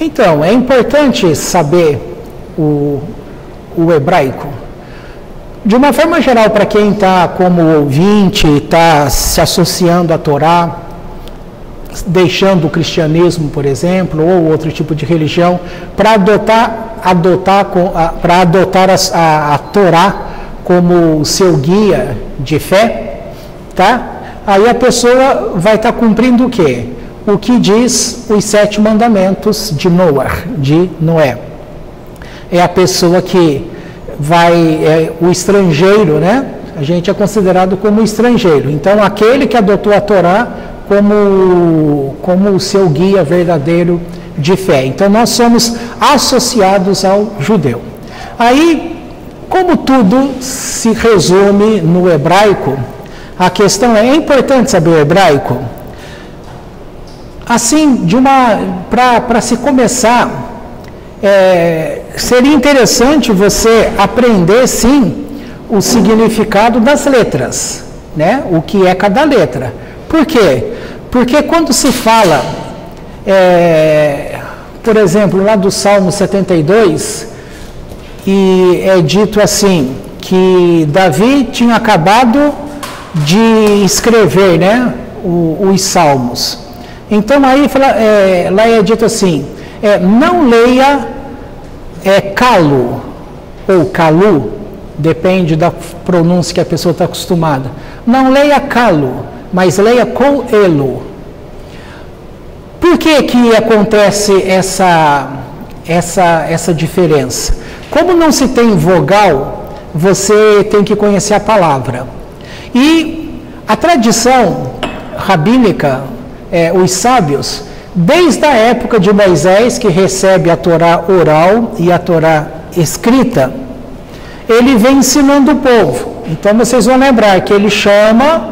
Então, é importante saber o hebraico. De uma forma geral, para quem está como ouvinte, está se associando à Torá, deixando o cristianismo, por exemplo, ou outro tipo de religião, para adotar a Torá como seu guia de fé, tá? Aí a pessoa vai estar cumprindo o quê? O que diz os 7 mandamentos de Noé. É a pessoa que o estrangeiro, né? A gente é considerado como estrangeiro. Então, aquele que adotou a Torá como o seu guia verdadeiro de fé. Então, nós somos associados ao judeu. Aí, como tudo se resume no hebraico, a questão é importante saber o hebraico? Assim, para se começar, seria interessante você aprender, sim, o significado das letras, né? O que é cada letra. Por quê? Porque quando se fala, por exemplo, lá do Salmo 72, e é dito assim, que Davi tinha acabado de escrever, né, os Salmos. Então, aí lá é dito assim, não leia calo, ou calu, depende da pronúncia que a pessoa está acostumada. Não leia calo, mas leia com elo. Por que acontece essa diferença? Como não se tem vogal, você tem que conhecer a palavra. E a tradição rabínica, os sábios, desde a época de Moisés, que recebe a Torá oral e a Torá escrita, ele vem ensinando o povo. Então vocês vão lembrar que ele chama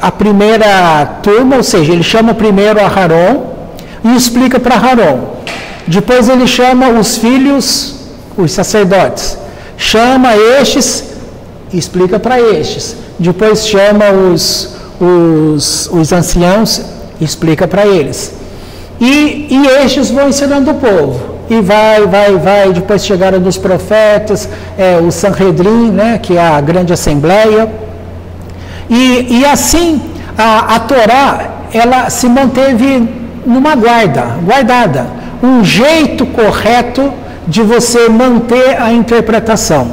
a primeira turma, ou seja, ele chama primeiro a Aharon e explica para Aharon. Depois ele chama os filhos, os sacerdotes. Chama estes e explica para estes. Depois chama os anciãos e explica para eles. E estes vão ensinando o povo. E vai, depois chegaram dos profetas, o Sanhedrin, né, que é a grande assembleia. E assim, a Torá, ela se manteve numa guardada. Um jeito correto de você manter a interpretação.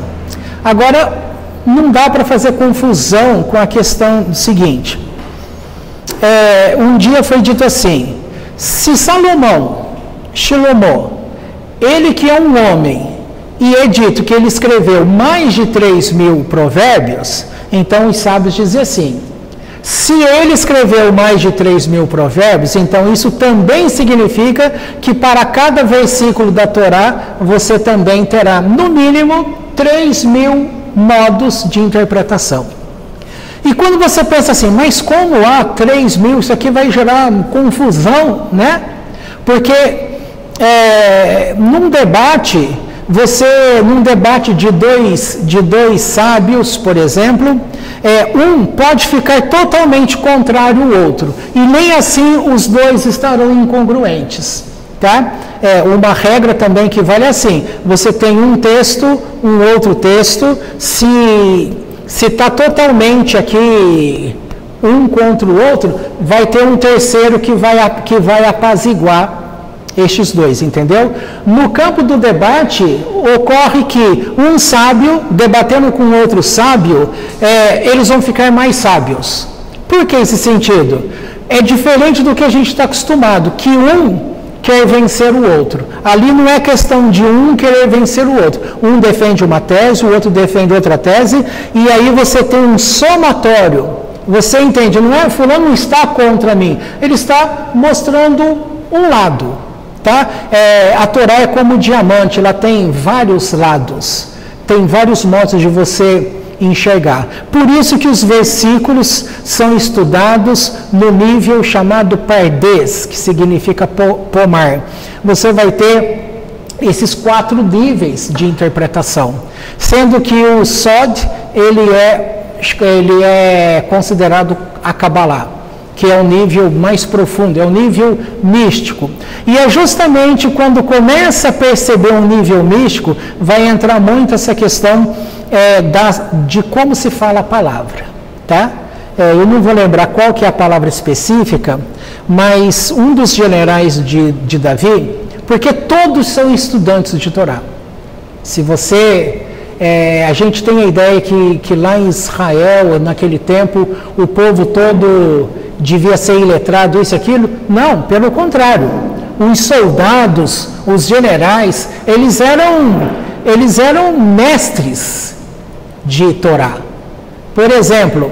Agora, não dá para fazer confusão com a questão seguinte. Um dia foi dito assim, se Shlomo, ele que é um homem, e é dito que ele escreveu mais de 3.000 provérbios, então os sábios dizem assim, se ele escreveu mais de 3.000 provérbios, então isso também significa que para cada versículo da Torá, você também terá, no mínimo, 3.000 modos de interpretação. E quando você pensa assim, mas como há 3.000, isso aqui vai gerar confusão, né? Porque num debate de dois sábios, por exemplo, um pode ficar totalmente contrário ao outro, e nem assim os dois estarão incongruentes, tá? Uma regra também que vale assim, você tem um texto, um outro texto, se está totalmente aqui um contra o outro, vai ter um terceiro que vai apaziguar estes dois, entendeu? No campo do debate, ocorre que um sábio, debatendo com outro sábio, eles vão ficar mais sábios. Por que esse sentido? É diferente do que a gente está acostumado, que um quer vencer o outro. Ali não é questão de um querer vencer o outro. Um defende uma tese, o outro defende outra tese, e aí você tem um somatório. Você entende? Não é fulano não está contra mim, ele está mostrando um lado. Tá? A Torá é como um diamante, ela tem vários lados, tem vários modos de você enxergar. Por isso que os versículos são estudados no nível chamado pardês, que significa pomar. Você vai ter esses 4 níveis de interpretação, sendo que o Sod, ele é considerado a Kabbalah. que é o nível mais profundo, é o nível místico. E é justamente quando começa a perceber um nível místico, vai entrar muito essa questão de como se fala a palavra, tá? Eu não vou lembrar qual que é a palavra específica, mas um dos generais de Davi, porque todos são estudantes de Torá. Se você... a gente tem a ideia que lá em Israel, naquele tempo, o povo todo devia ser iletrado, isso e aquilo. Não, pelo contrário. Os soldados, os generais, eles eram mestres de Torá. Por exemplo,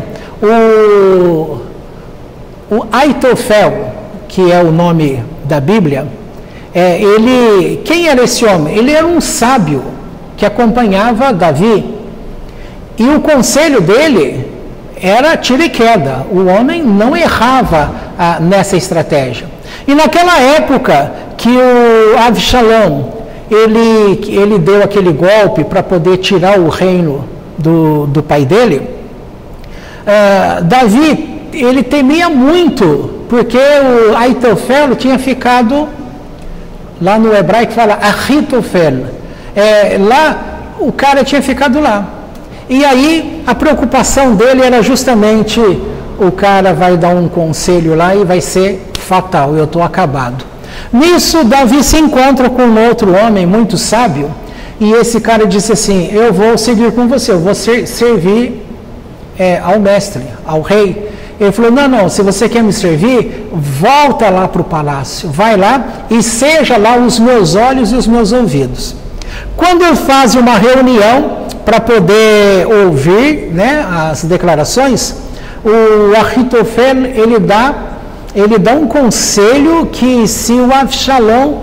o Aitofel, que é o nome da Bíblia, quem era esse homem? Ele era um sábio que acompanhava Davi. E o conselho dele era tiro e queda. O homem não errava nessa estratégia. E naquela época que o Avshalom, ele deu aquele golpe para poder tirar o reino do pai dele, Davi, ele temia muito, porque o Aitofel tinha ficado, lá no hebraico fala Ahitofel, lá o cara tinha ficado lá. E aí a preocupação dele era justamente, o cara vai dar um conselho lá e vai ser fatal, eu estou acabado. Nisso Davi se encontra com um outro homem muito sábio, e esse cara disse assim, eu vou seguir com você, eu vou servir ao mestre, ao rei. Ele falou, não, se você quer me servir, volta lá para o palácio, vai lá e seja lá os meus olhos e os meus ouvidos. Quando faz uma reunião para poder ouvir, né, as declarações, o Ahitofel, ele dá um conselho que se o Avshalom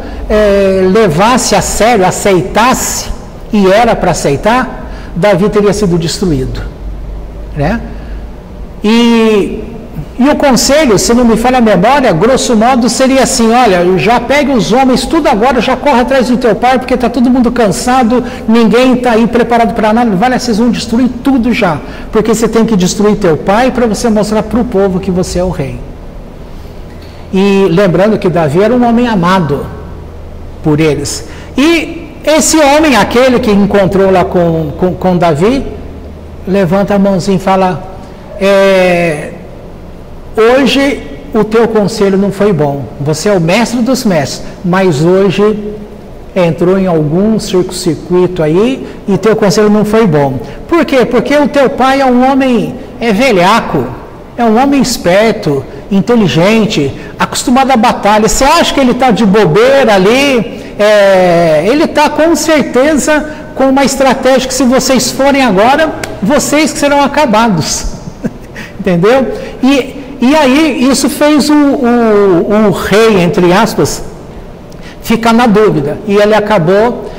levasse a sério, aceitasse, e era para aceitar, Davi teria sido destruído, né? E o conselho, se não me falha a memória, grosso modo seria assim, olha, já pegue os homens tudo agora, já corre atrás do teu pai, porque está todo mundo cansado, ninguém está aí preparado para nada, vale, vocês vão destruir tudo já, porque você tem que destruir teu pai para você mostrar para o povo que você é o rei. E lembrando que Davi era um homem amado por eles. E esse homem, aquele que encontrou lá com Davi, levanta a mãozinha e fala, hoje o teu conselho não foi bom, você é o mestre dos mestres, mas hoje entrou em algum circuito aí e teu conselho não foi bom. Por quê? Porque o teu pai é um homem velhaco, é um homem esperto, inteligente, acostumado à batalha. Você acha que ele está de bobeira ali? Ele está com certeza com uma estratégia que, se vocês forem agora, vocês que serão acabados. Entendeu? E aí isso fez o rei, entre aspas, ficar na dúvida. E ele acabou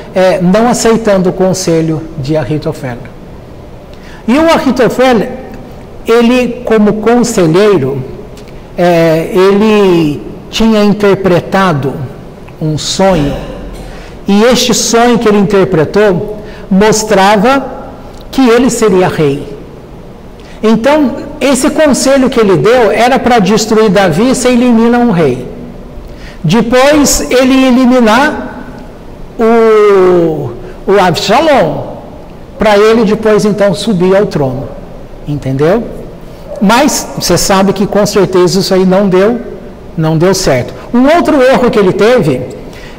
não aceitando o conselho de Ahitofel. E o Ahitofel, ele, como conselheiro, ele tinha interpretado um sonho, e este sonho que ele interpretou mostrava que ele seria rei. Então, esse conselho que ele deu era para destruir Davi, você elimina um rei. Depois, ele ia eliminar o Avshalom, para ele depois, então, subir ao trono. Entendeu? Mas você sabe que com certeza isso aí não deu certo. Um outro erro que ele teve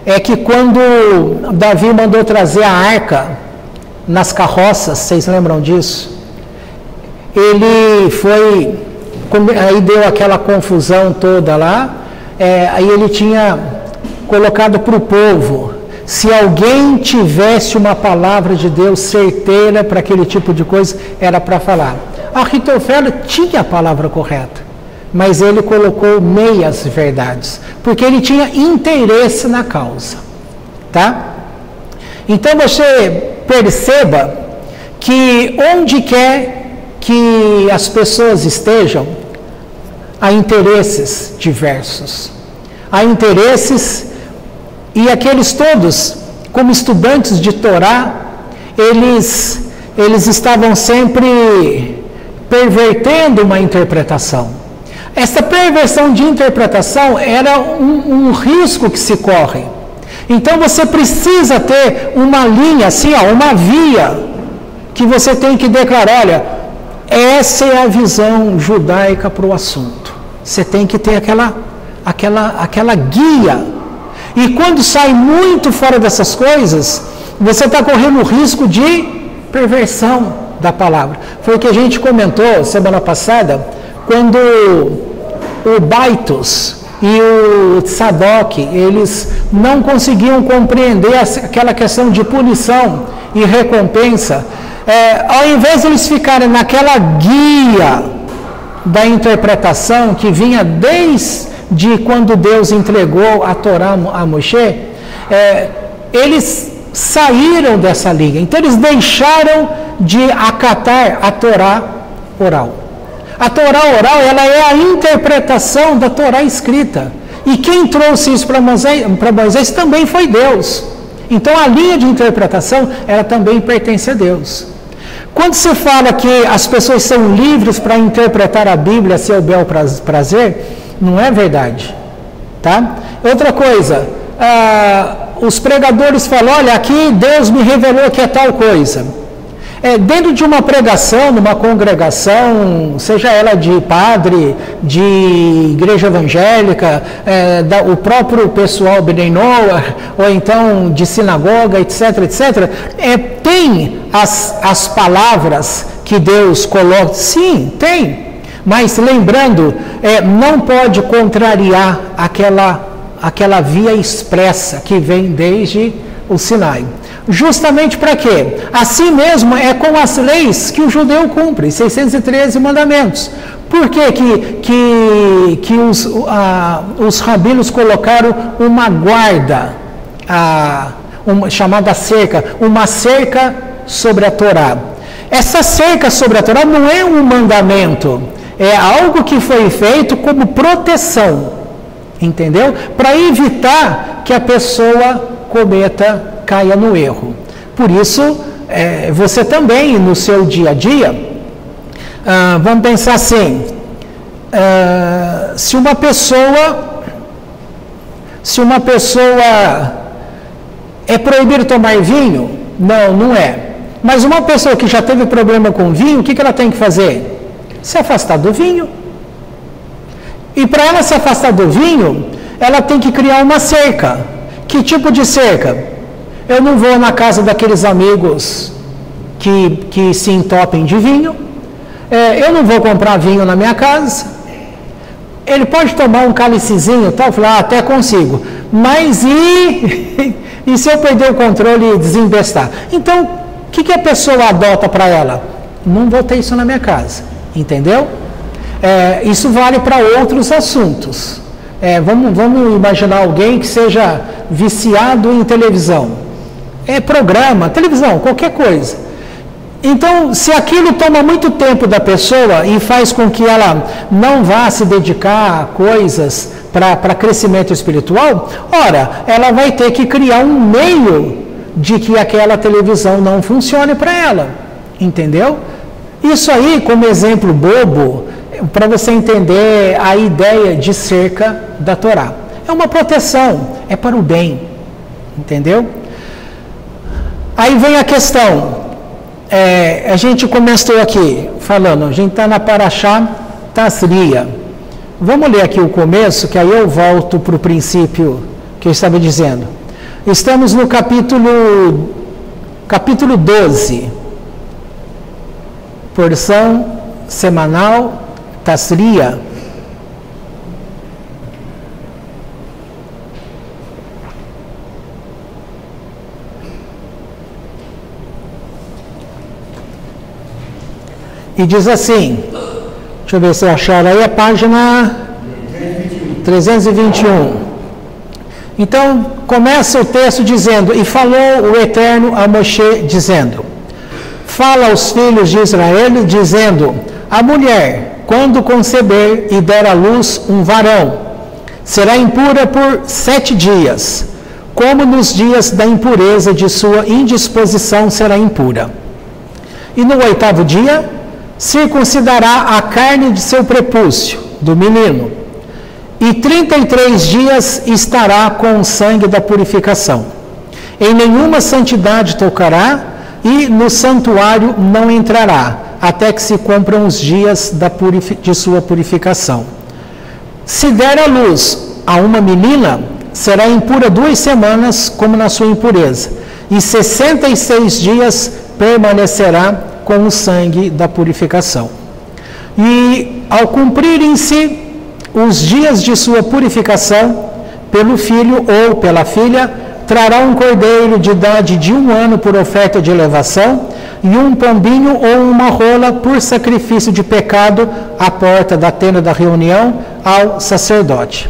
é que quando Davi mandou trazer a arca nas carroças, vocês lembram disso? Ele foi, aí deu aquela confusão toda lá, aí ele tinha colocado para o povo, se alguém tivesse uma palavra de Deus certeira para aquele tipo de coisa, era para falar. Ahitofel tinha a palavra correta, mas ele colocou meias verdades, porque ele tinha interesse na causa, tá? Então você perceba que onde quer que as pessoas estejam, há interesses diversos, há interesses, e aqueles todos, como estudantes de Torá, eles estavam sempre pervertendo uma interpretação. Essa perversão de interpretação era um risco que se corre. Então você precisa ter uma linha, assim, ó, uma via, que você tem que declarar, olha, essa é a visão judaica para o assunto. Você tem que ter aquela guia. E quando sai muito fora dessas coisas, você está correndo o risco de perversão da palavra. Foi o que a gente comentou semana passada, quando o Baitos e o Tzadok, eles não conseguiam compreender aquela questão de punição e recompensa. Ao invés de eles ficarem naquela guia da interpretação que vinha desde quando Deus entregou a Torá a Moshe, eles saíram dessa linha. Então eles deixaram de acatar a Torá oral. A Torá oral, ela é a interpretação da Torá escrita. E quem trouxe isso para Moisés também foi Deus. Então a linha de interpretação, ela também pertence a Deus. Quando se fala que as pessoas são livres para interpretar a Bíblia a seu bel prazer, não é verdade. Tá? Outra coisa, os pregadores falam, olha, aqui Deus me revelou que é tal coisa. Dentro de uma pregação, numa congregação, seja ela de padre, de igreja evangélica, o próprio pessoal Bnei Noach, ou então de sinagoga, etc., etc., tem as palavras que Deus coloca, sim, tem, mas lembrando, não pode contrariar aquela via expressa que vem desde o Sinai. Justamente para quê? Assim mesmo é com as leis que o judeu cumpre, 613 mandamentos. Por que os rabinos colocaram uma guarda, chamada cerca, uma cerca sobre a Torá? Essa cerca sobre a Torá não é um mandamento, é algo que foi feito como proteção, entendeu? Para evitar que a pessoa caia no erro. Por isso, você também, no seu dia a dia, vamos pensar assim, se uma pessoa é proibido tomar vinho, não é. Mas uma pessoa que já teve problema com vinho, o que ela tem que fazer? Se afastar do vinho. E para ela se afastar do vinho, ela tem que criar uma cerca. Que tipo de cerca? Eu não vou na casa daqueles amigos que se entopem de vinho. Eu não vou comprar vinho na minha casa. Ele pode tomar um cálicezinho e tal, falar, até consigo. Mas e se eu perder o controle e desembestar? Então, o que a pessoa adota para ela? Não vou ter isso na minha casa. Entendeu? Isso vale para outros assuntos. Vamos imaginar alguém que seja viciado em televisão. Programa, televisão, qualquer coisa. Então, se aquilo toma muito tempo da pessoa e faz com que ela não vá se dedicar a coisas para crescimento espiritual, ora, ela vai ter que criar um meio de que aquela televisão não funcione para ela. Entendeu? Isso aí, como exemplo bobo, para você entender a ideia de cerca da Torá. É uma proteção, é para o bem. Entendeu? Aí vem a questão, a gente começou aqui falando, a gente está na Parashá Tazria. Vamos ler aqui o começo, que aí eu volto para o princípio que eu estava dizendo. Estamos no capítulo 12, porção semanal Tazria. E diz assim, deixa eu ver se eu achar aí a página 321. Então, começa o texto dizendo, e falou o Eterno a Moshe, dizendo, fala aos filhos de Israel, dizendo, a mulher, quando conceber e der à luz um varão, será impura por 7 dias, como nos dias da impureza de sua indisposição será impura. E no 8º dia, circuncidará a carne de seu prepúcio, do menino. E 33 dias estará com o sangue da purificação. Em nenhuma santidade tocará, e no santuário não entrará, até que se cumpram os dias de sua purificação. Se der à luz a uma menina, será impura 2 semanas, como na sua impureza, e 66 dias permanecerá com o sangue da purificação. E ao cumprirem-se os dias de sua purificação, pelo filho ou pela filha, trará um cordeiro de idade de 1 ano por oferta de elevação, e um pombinho ou uma rola por sacrifício de pecado à porta da tenda da reunião ao sacerdote.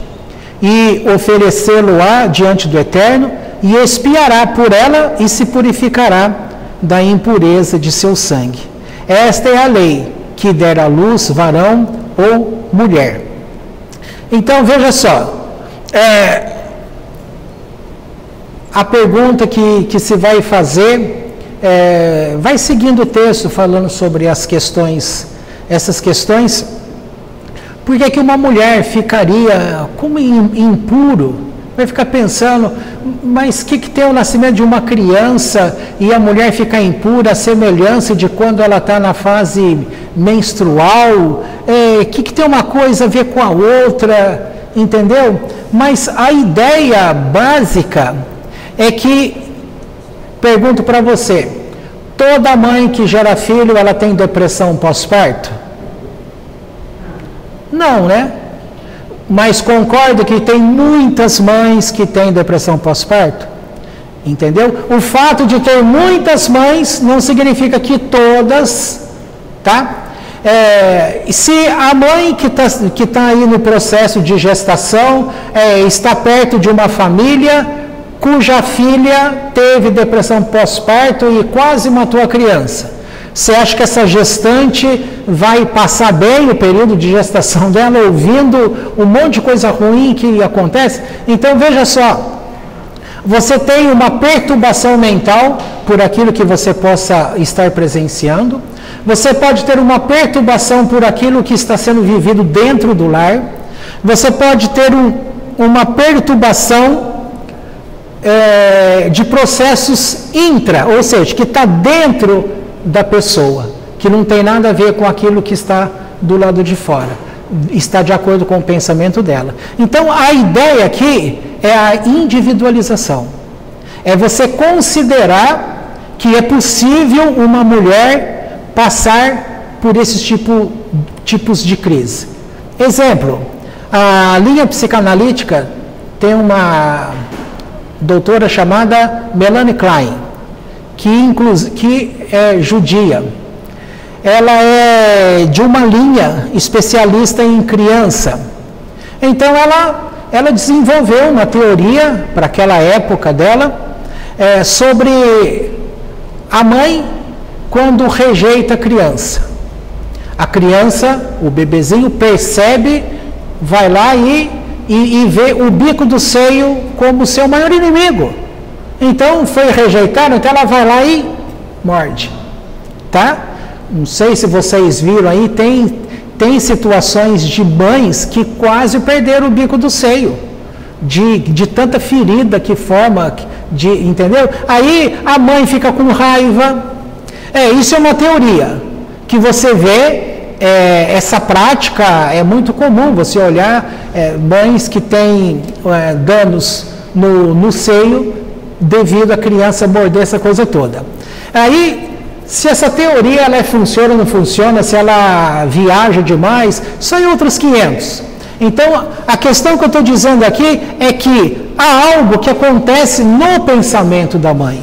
E oferecê-lo-á diante do Eterno, e expiará por ela e se purificará da impureza de seu sangue. Esta é a lei, que der à luz varão ou mulher. Então, veja só, a pergunta que se vai fazer, vai seguindo o texto falando sobre essas questões. Por que uma mulher ficaria como impuro? Vai ficar pensando, mas o que tem o nascimento de uma criança e a mulher ficar impura, a semelhança de quando ela está na fase menstrual? O que tem uma coisa a ver com a outra? Entendeu? Mas a ideia básica é que, pergunto para você, toda mãe que gera filho, ela tem depressão pós-parto? Não, né? Mas concordo que tem muitas mães que têm depressão pós-parto? Entendeu? O fato de ter muitas mães não significa que todas, tá? Se a mãe que tá aí no processo de gestação está perto de uma família cuja filha teve depressão pós-parto e quase matou a criança, você acha que essa gestante vai passar bem o período de gestação dela ouvindo um monte de coisa ruim que acontece? Então veja só, você tem uma perturbação mental por aquilo que você possa estar presenciando, você pode ter uma perturbação por aquilo que está sendo vivido dentro do lar, você pode ter uma perturbação de processos ou seja, que está dentro da pessoa, que não tem nada a ver com aquilo que está do lado de fora, está de acordo com o pensamento dela. Então a ideia aqui é a individualização, é você considerar que é possível uma mulher passar por esses tipos de crise. Exemplo, a linha psicanalítica tem uma doutora chamada Melanie Klein, que é judia. Ela é de uma linha especialista em criança. Então ela desenvolveu uma teoria para aquela época dela sobre a mãe quando rejeita a criança. A criança, o bebezinho, percebe, vai lá e vê o bico do seio como seu maior inimigo. Então foi rejeitado, então ela vai lá e morde, tá? Não sei se vocês viram aí, tem situações de mães que quase perderam o bico do seio, de tanta ferida que forma, entendeu? Aí a mãe fica com raiva. Isso é uma teoria que você vê. Essa prática é muito comum, você olhar mães que têm danos no seio devido à criança morder essa coisa toda. Aí, se essa teoria funciona ou não funciona, se ela viaja demais, são outros 500. Então, a questão que eu estou dizendo aqui é que há algo que acontece no pensamento da mãe.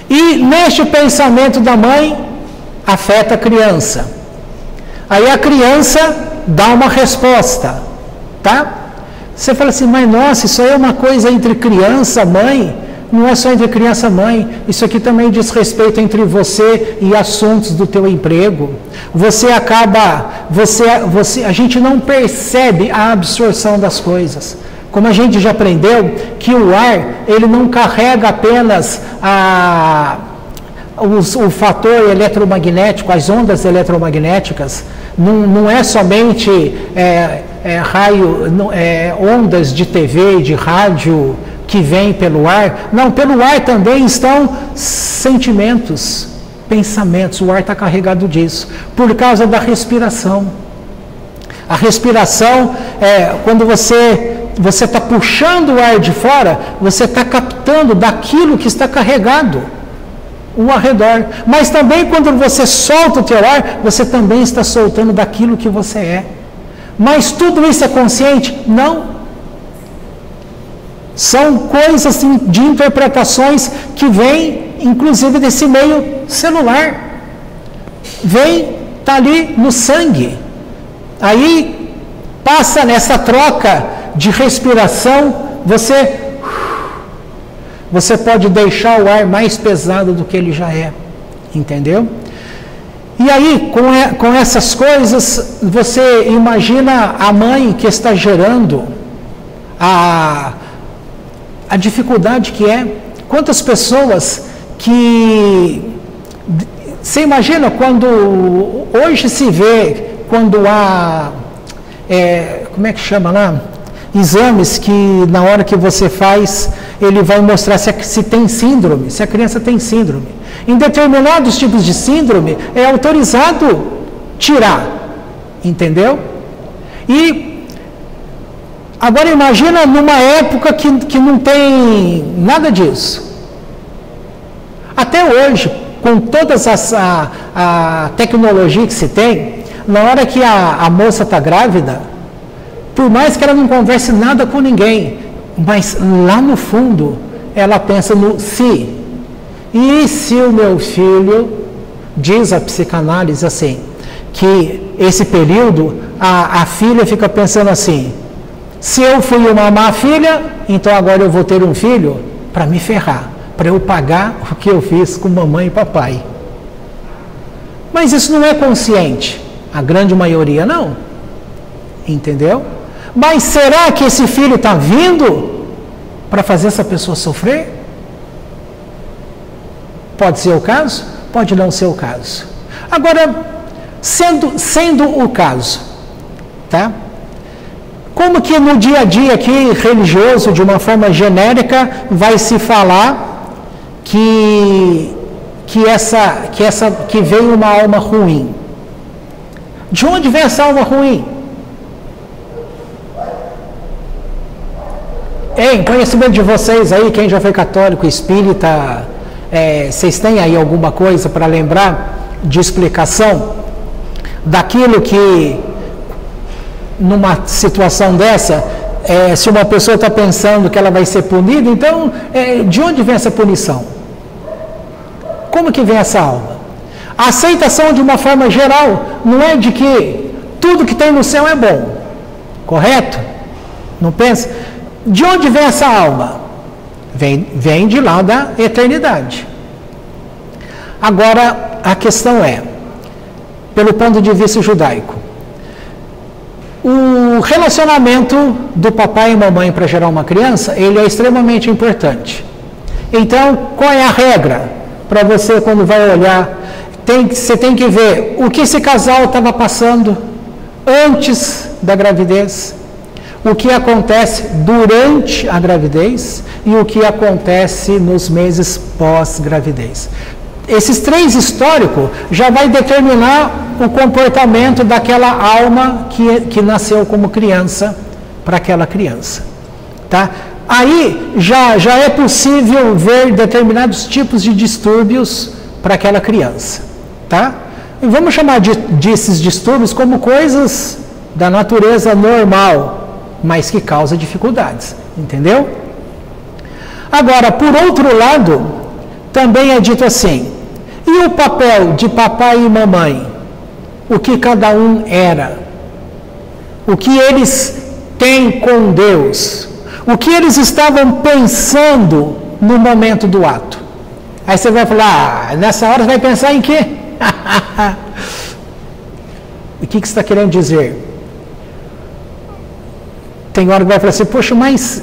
E neste pensamento da mãe, afeta a criança. Aí a criança dá uma resposta, tá? Você fala assim, mas nossa, isso aí é uma coisa entre criança e mãe? Não é só entre criança e mãe, isso aqui também diz respeito entre você e assuntos do teu emprego. A gente não percebe a absorção das coisas. Como a gente já aprendeu que o ar, ele não carrega apenas o fator eletromagnético, as ondas eletromagnéticas, Não é somente ondas de TV, de rádio que vêm pelo ar. Não, pelo ar também estão sentimentos, pensamentos. O ar está carregado disso, por causa da respiração. A respiração, quando você está puxando o ar de fora, você está captando daquilo que está carregado ao redor. Mas também quando você solta o teu ar, você também está soltando daquilo que você é. Mas tudo isso é consciente? Não. São coisas assim, de interpretações que vêm, inclusive, desse meio celular. Está ali no sangue. Aí passa nessa troca de respiração, você pode deixar o ar mais pesado do que ele já é, entendeu? E aí, com essas coisas, você imagina a mãe que está gerando a dificuldade que é. Quantas pessoas que... Você imagina quando... Hoje se vê, quando há... como é que chama lá? Exames que na hora que você faz, ele vai mostrar se tem síndrome, se a criança tem síndrome. Em determinados tipos de síndrome, é autorizado tirar, entendeu? E agora imagina numa época que não tem nada disso. Até hoje, com toda a tecnologia que se tem, na hora que a moça está grávida, por mais que ela não converse nada com ninguém, mas lá no fundo, ela pensa no se. E se o meu filho, diz a psicanálise assim, que esse período, a filha fica pensando assim, se eu fui uma má filha, então agora eu vou ter um filho para me ferrar, para eu pagar o que eu fiz com mamãe e papai. Mas isso não é consciente, a grande maioria não, entendeu? Mas será que esse filho está vindo para fazer essa pessoa sofrer? Pode ser o caso, pode não ser o caso. Agora, sendo o caso, tá? Como que no dia a dia aqui, religioso, de uma forma genérica, vai se falar que veio uma alma ruim? De onde vem essa alma ruim? Em conhecimento de vocês aí, quem já foi católico, espírita, vocês têm aí alguma coisa para lembrar de explicação daquilo que, numa situação dessa, se uma pessoa está pensando que ela vai ser punida, então, de onde vem essa punição? Como que vem essa alma? A aceitação de uma forma geral não é de que tudo que tem no céu é bom, correto? Não pensa? De onde vem essa alma? Vem de lá da eternidade. Agora, a questão é, pelo ponto de vista judaico, o relacionamento do papai e mamãe para gerar uma criança, ele é extremamente importante. Então, qual é a regra? Para você, quando vai olhar, você tem que ver o que esse casal estava passando antes da gravidez, o que acontece durante a gravidez e o que acontece nos meses pós-gravidez. Esses três históricos já vai determinar o comportamento daquela alma que nasceu como criança para aquela criança. Tá? Aí já é possível ver determinados tipos de distúrbios para aquela criança. Tá? E vamos chamar desses distúrbios como coisas da natureza normal, mas que causa dificuldades, entendeu? Agora, por outro lado, também é dito assim, e o papel de papai e mamãe? O que cada um era? O que eles têm com Deus? O que eles estavam pensando no momento do ato? Aí você vai falar, nessa hora você vai pensar em quê? O que você está querendo dizer? Tem hora que vai falar assim, poxa, mas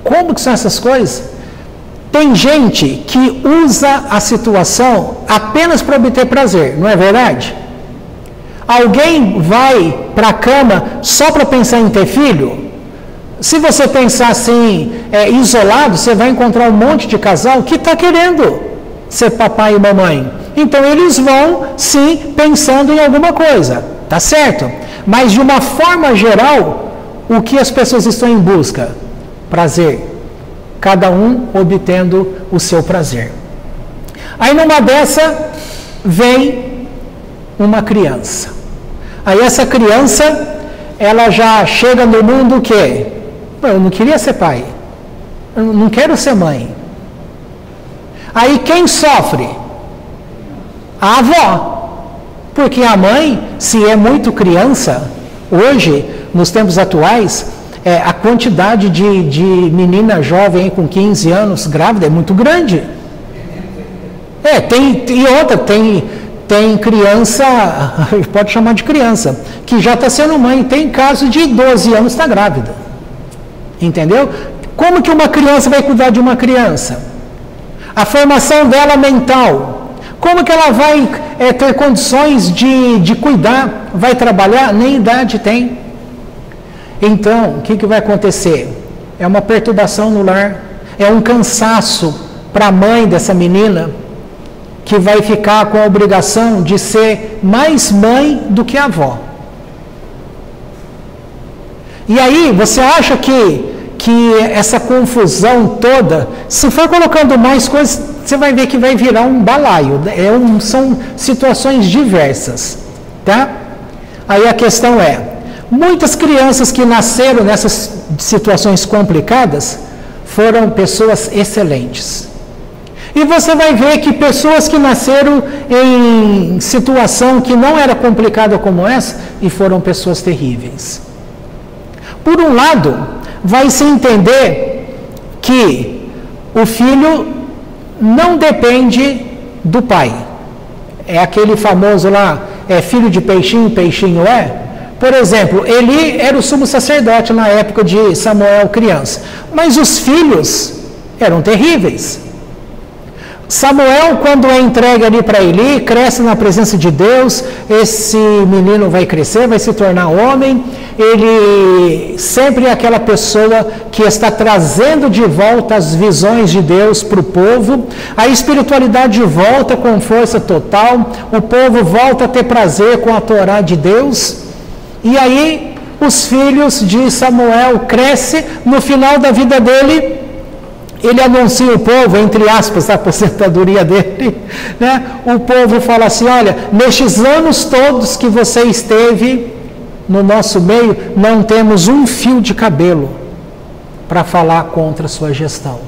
como que são essas coisas? Tem gente que usa a situação apenas para obter prazer, não é verdade? Alguém vai para a cama só para pensar em ter filho? Se você pensar assim, isolado, você vai encontrar um monte de casal que está querendo ser papai e mamãe. Então eles vão, sim, pensando em alguma coisa, tá certo? Mas de uma forma geral, o que as pessoas estão em busca? Prazer. Cada um obtendo o seu prazer. Aí numa dessa, vem uma criança. Aí essa criança, ela já chega no mundo o quê? Eu não queria ser pai. Eu não quero ser mãe. Aí quem sofre? A avó. Porque a mãe, se é muito criança, hoje, nos tempos atuais, a quantidade de menina jovem com 15 anos grávida é muito grande. Tem criança, pode chamar de criança, que já está sendo mãe. Tem caso de 12 anos está grávida. Entendeu? Como que uma criança vai cuidar de uma criança? A formação dela mental. Como que ela vai ter condições de cuidar? Vai trabalhar? Nem idade tem. Então, o que vai acontecer? É uma perturbação no lar. É um cansaço para a mãe dessa menina, que vai ficar com a obrigação de ser mais mãe do que avó. E aí, você acha que essa confusão toda, se for colocando mais coisas, você vai ver que vai virar um balaio. São situações diversas, tá? Aí a questão é, muitas crianças que nasceram nessas situações complicadas foram pessoas excelentes. E você vai ver que pessoas que nasceram em situação que não era complicada como essa, e foram pessoas terríveis. Por um lado, vai se entender que o filho não depende do pai. É aquele famoso lá, filho de peixinho, peixinho é. Por exemplo, Eli era o sumo sacerdote na época de Samuel criança. Mas os filhos eram terríveis. Samuel, quando é entregue ali para Eli, cresce na presença de Deus, esse menino vai crescer, vai se tornar homem, ele sempre é aquela pessoa que está trazendo de volta as visões de Deus para o povo, a espiritualidade volta com força total, o povo volta a ter prazer com a Torá de Deus, e aí os filhos de Samuel crescem, no final da vida dele, ele anuncia o povo, entre aspas, a aposentadoria dele, né? O povo fala assim, olha, nestes anos todos que você esteve no nosso meio, não temos um fio de cabelo para falar contra a sua gestão.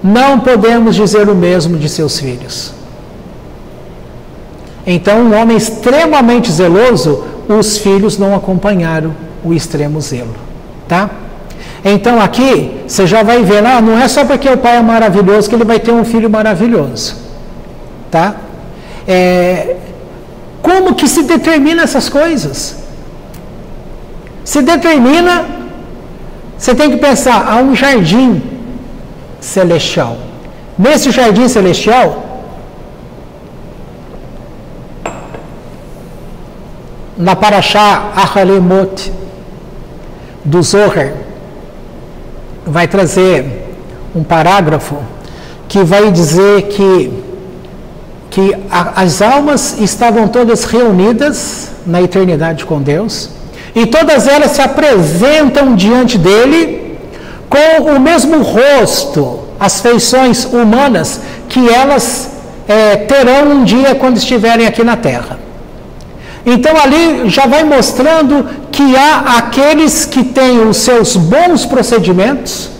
Não podemos dizer o mesmo de seus filhos. Então, um homem extremamente zeloso, os filhos não acompanharam o extremo zelo, tá? Então aqui, você já vai ver, não é só porque o pai é maravilhoso que ele vai ter um filho maravilhoso. Tá? Como que se determina essas coisas? Se determina, você tem que pensar, há um jardim celestial. Nesse jardim celestial, na Parashá Ahalemot do Zohar, vai trazer um parágrafo que vai dizer que as almas estavam todas reunidas na eternidade com Deus e todas elas se apresentam diante dele com o mesmo rosto, as feições humanas que elas terão um dia quando estiverem aqui na Terra. Então ali já vai mostrando que há aqueles que têm os seus bons procedimentos.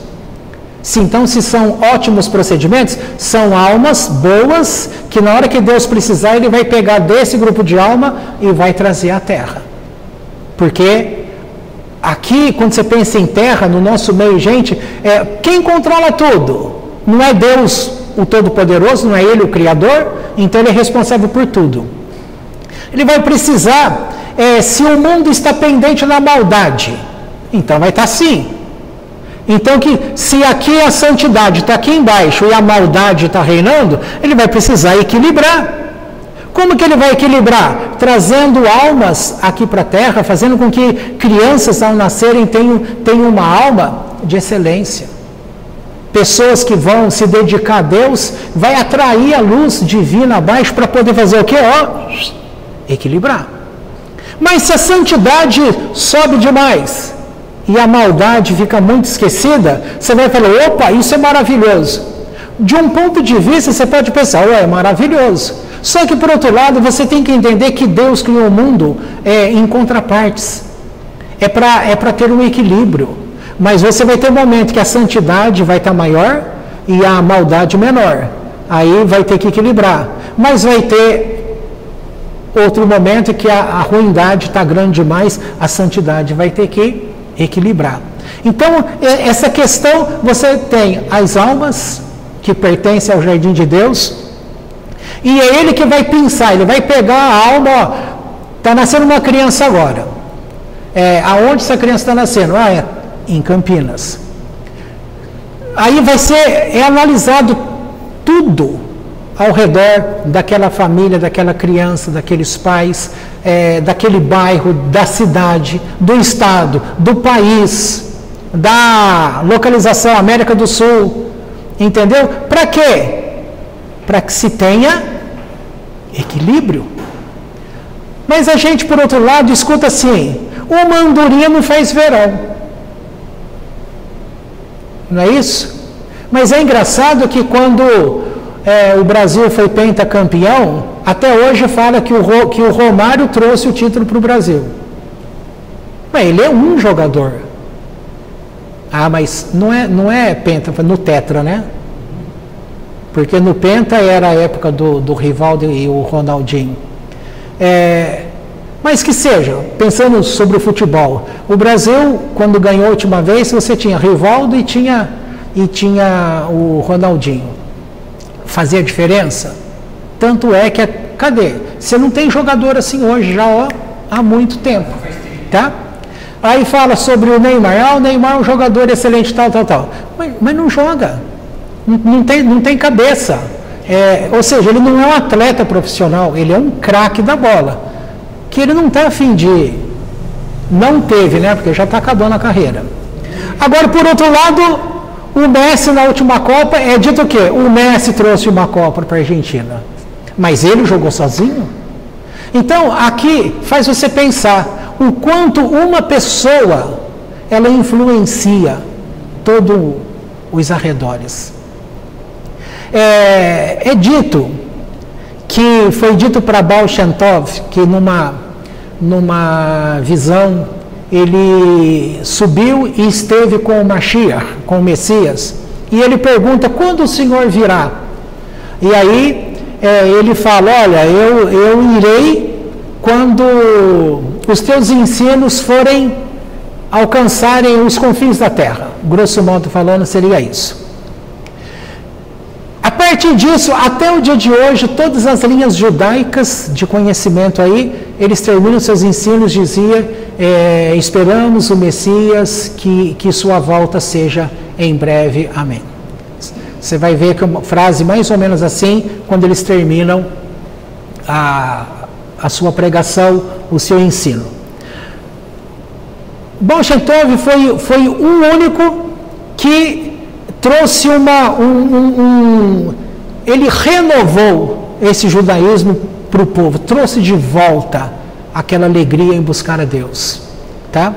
Então, se são ótimos procedimentos, são almas boas, que na hora que Deus precisar, Ele vai pegar desse grupo de alma e vai trazer à Terra. Porque aqui, quando você pensa em Terra, no nosso meio, gente, quem controla tudo? Não é Deus o Todo-Poderoso, não é Ele o Criador, então Ele é responsável por tudo. Ele vai precisar, se o mundo está pendente na maldade, então vai estar assim. Então, se aqui a santidade está aqui embaixo e a maldade está reinando, ele vai precisar equilibrar. Como que ele vai equilibrar? Trazendo almas aqui para a terra, fazendo com que crianças ao nascerem tenham uma alma de excelência. Pessoas que vão se dedicar a Deus, vai atrair a luz divina abaixo para poder fazer o quê? Equilibrar. Mas se a santidade sobe demais e a maldade fica muito esquecida, você vai falar, opa, isso é maravilhoso. De um ponto de vista, você pode pensar, é maravilhoso. Só que, por outro lado, você tem que entender que Deus criou o mundo em contrapartes. É para ter um equilíbrio. Mas você vai ter um momento que a santidade vai estar maior e a maldade menor. Aí vai ter que equilibrar. Mas vai ter outro momento que a ruindade está grande demais, a santidade vai ter que equilibrar. Então, essa questão, você tem as almas que pertencem ao jardim de Deus, e é ele que vai pensar, ele vai pegar a alma, está nascendo uma criança agora. Aonde essa criança está nascendo? Em Campinas. Aí vai ser analisado tudo ao redor daquela família, daquela criança, daqueles pais, daquele bairro, da cidade, do estado, do país, da localização América do Sul, entendeu? Para quê? Para que se tenha equilíbrio. Mas a gente, por outro lado, escuta assim, uma andorinha não faz verão. Não é isso? Mas é engraçado que quando o Brasil foi pentacampeão, até hoje fala que o Romário trouxe o título para o Brasil. Mas ele é um jogador. Mas não é penta, foi no tetra, né? Porque no penta era a época do Rivaldo e o Ronaldinho. Mas que seja, pensando sobre o futebol, o Brasil, quando ganhou a última vez, você tinha Rivaldo e tinha o Ronaldinho. Fazia diferença? Tanto é que, cadê? Você não tem jogador assim hoje, já há muito tempo. Tá? Aí fala sobre o Neymar. O Neymar é um jogador excelente, tal. Mas não joga. Não tem cabeça. Ou seja, ele não é um atleta profissional, ele é um craque da bola. Que ele não está a fim de... Não teve, né? Porque já está acabando a carreira. Agora, por outro lado, o Messi na última Copa, é dito o quê? O Messi trouxe uma Copa para a Argentina. Mas ele jogou sozinho? Então, aqui faz você pensar o quanto uma pessoa, ela influencia todos os arredores. É dito que foi dito para Baal Shem Tov que numa visão ele subiu e esteve com o Mashiach, com o Messias, e ele pergunta, quando o Senhor virá? E aí ele fala, olha, eu irei quando os teus ensinos forem alcançarem os confins da terra. Grosso modo falando, seria isso. A partir disso, até o dia de hoje, todas as linhas judaicas de conhecimento aí, eles terminam seus ensinos, dizia, esperamos o Messias, que sua volta seja em breve, amém. Você vai ver que é uma frase mais ou menos assim, quando eles terminam a sua pregação, o seu ensino. Baal Shem Tov foi o único que trouxe ele renovou esse judaísmo para o povo, trouxe de volta aquela alegria em buscar a Deus, tá?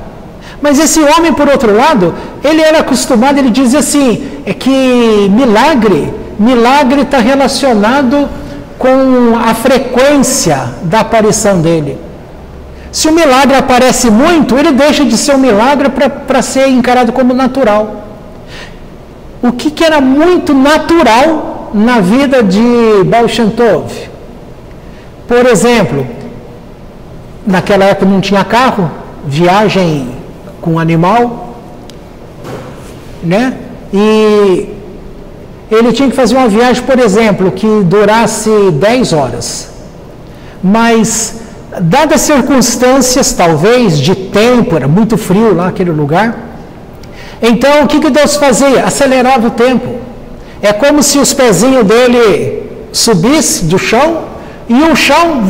Mas esse homem, por outro lado, ele era acostumado, ele dizia assim, que milagre está relacionado com a frequência da aparição dele. Se o milagre aparece muito, ele deixa de ser um milagre para ser encarado como natural. O que era muito natural na vida de Baal Shem Tov? Por exemplo, naquela época não tinha carro, viagem com animal, né? E ele tinha que fazer uma viagem, por exemplo, que durasse 10 horas. Mas, dadas circunstâncias, talvez, de tempo, era muito frio lá aquele lugar, então o que Deus fazia? Acelerava o tempo. É como se os pezinhos dele subissem do chão e o chão,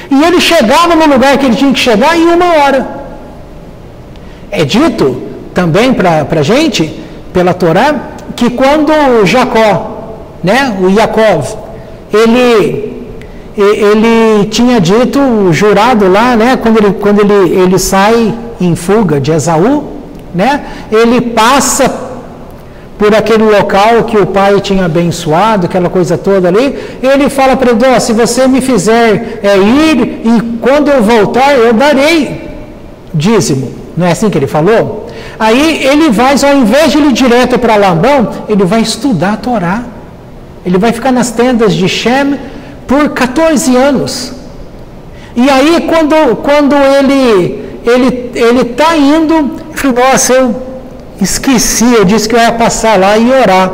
e ele chegava no lugar que ele tinha que chegar em 1 hora. É dito também para a gente, pela Torá, que quando Jacó, né, o Yaakov, ele tinha dito, jurado lá, né, quando ele sai em fuga de Esaú, né, ele passa por aquele local que o pai tinha abençoado, aquela coisa toda ali, ele fala para ele, se você me fizer ir, e quando eu voltar, eu darei dízimo. Não é assim que ele falou? Aí ele vai, ao invés de ir direto para Labão, ele vai estudar a Torá. Ele vai ficar nas tendas de Shem por 14 anos. E aí, quando ele está indo, ele falou, nossa, eu esqueci, eu disse que eu ia passar lá e orar.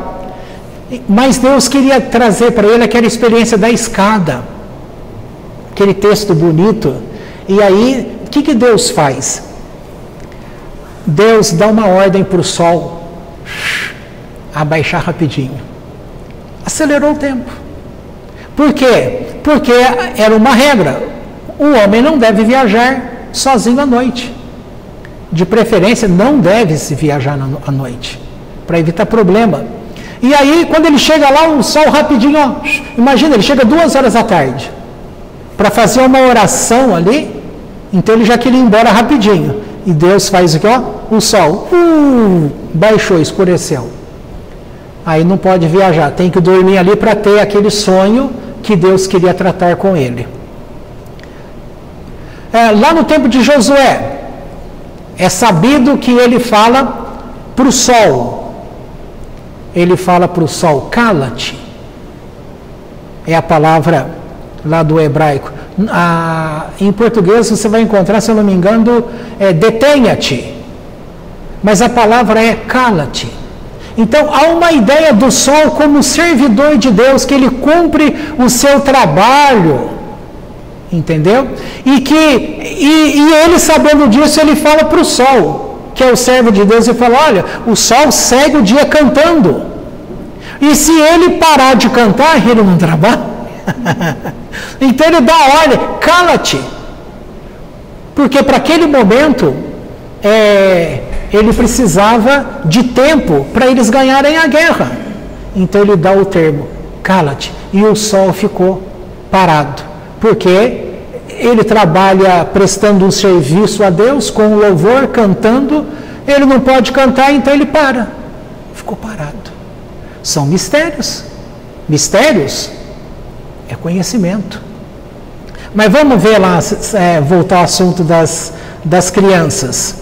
Mas Deus queria trazer para ele aquela experiência da escada. Aquele texto bonito. E aí, o que Deus faz? Deus dá uma ordem para o sol abaixar rapidinho. Acelerou o tempo. Por quê? Porque era uma regra. O homem não deve viajar sozinho à noite. De preferência, não deve se viajar à noite, para evitar problema. E aí, quando ele chega lá, o sol rapidinho, ó, imagina, ele chega 2 horas da tarde, para fazer uma oração ali, então ele já queria ir embora rapidinho. E Deus faz o que? Ó, o sol baixou, escureceu. Aí não pode viajar, tem que dormir ali para ter aquele sonho que Deus queria tratar com ele. Lá no tempo de Josué, é sabido que ele fala para o sol. Ele fala para o sol, cala-te. É a palavra lá do hebraico. Em português você vai encontrar, se eu não me engano, detenha-te. Mas a palavra é cala-te. Então há uma ideia do sol como servidor de Deus, que ele cumpre o seu trabalho. Entendeu? E ele, sabendo disso, ele fala para o sol, que é o servo de Deus, e fala, olha, o sol segue o dia cantando. E se ele parar de cantar, ele não trabalha. Então ele dá a ordem, cala-te. Porque para aquele momento, ele precisava de tempo para eles ganharem a guerra. Então ele dá o termo, cala-te. E o sol ficou parado. Porque ele trabalha prestando um serviço a Deus, com louvor, cantando, ele não pode cantar, então ele para. Ficou parado. São mistérios. Mistérios é conhecimento. Mas vamos ver lá, voltar ao assunto das crianças.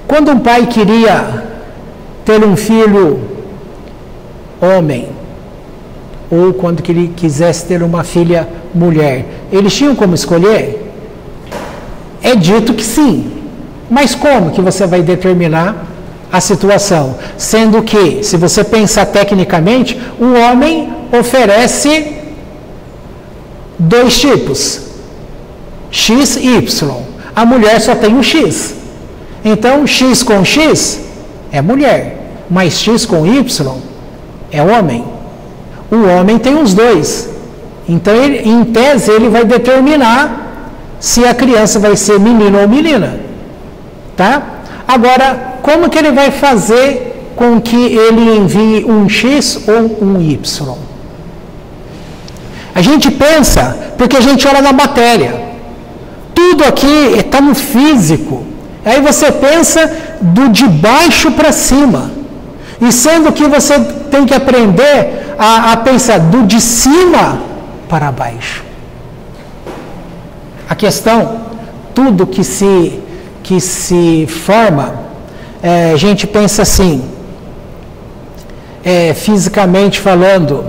Quando um pai queria ter um filho homem, ou quando que ele quisesse ter uma filha mulher, eles tinham como escolher? É dito que sim. Mas como que você vai determinar a situação? Sendo que, se você pensar tecnicamente, o homem oferece 2 tipos, X e Y. A mulher só tem o X. Então, X com X é mulher, mas X com Y é homem. O homem tem os 2. Então, em tese, ele vai determinar se a criança vai ser menino ou menina. Tá? Agora, como que ele vai fazer com que ele envie um X ou um Y? A gente pensa, porque a gente olha na matéria. Tudo aqui está no físico. Aí você pensa do de baixo para cima. E sendo que você tem que aprender a pensar do de cima para baixo. A questão, tudo que se forma, a gente pensa assim, fisicamente falando,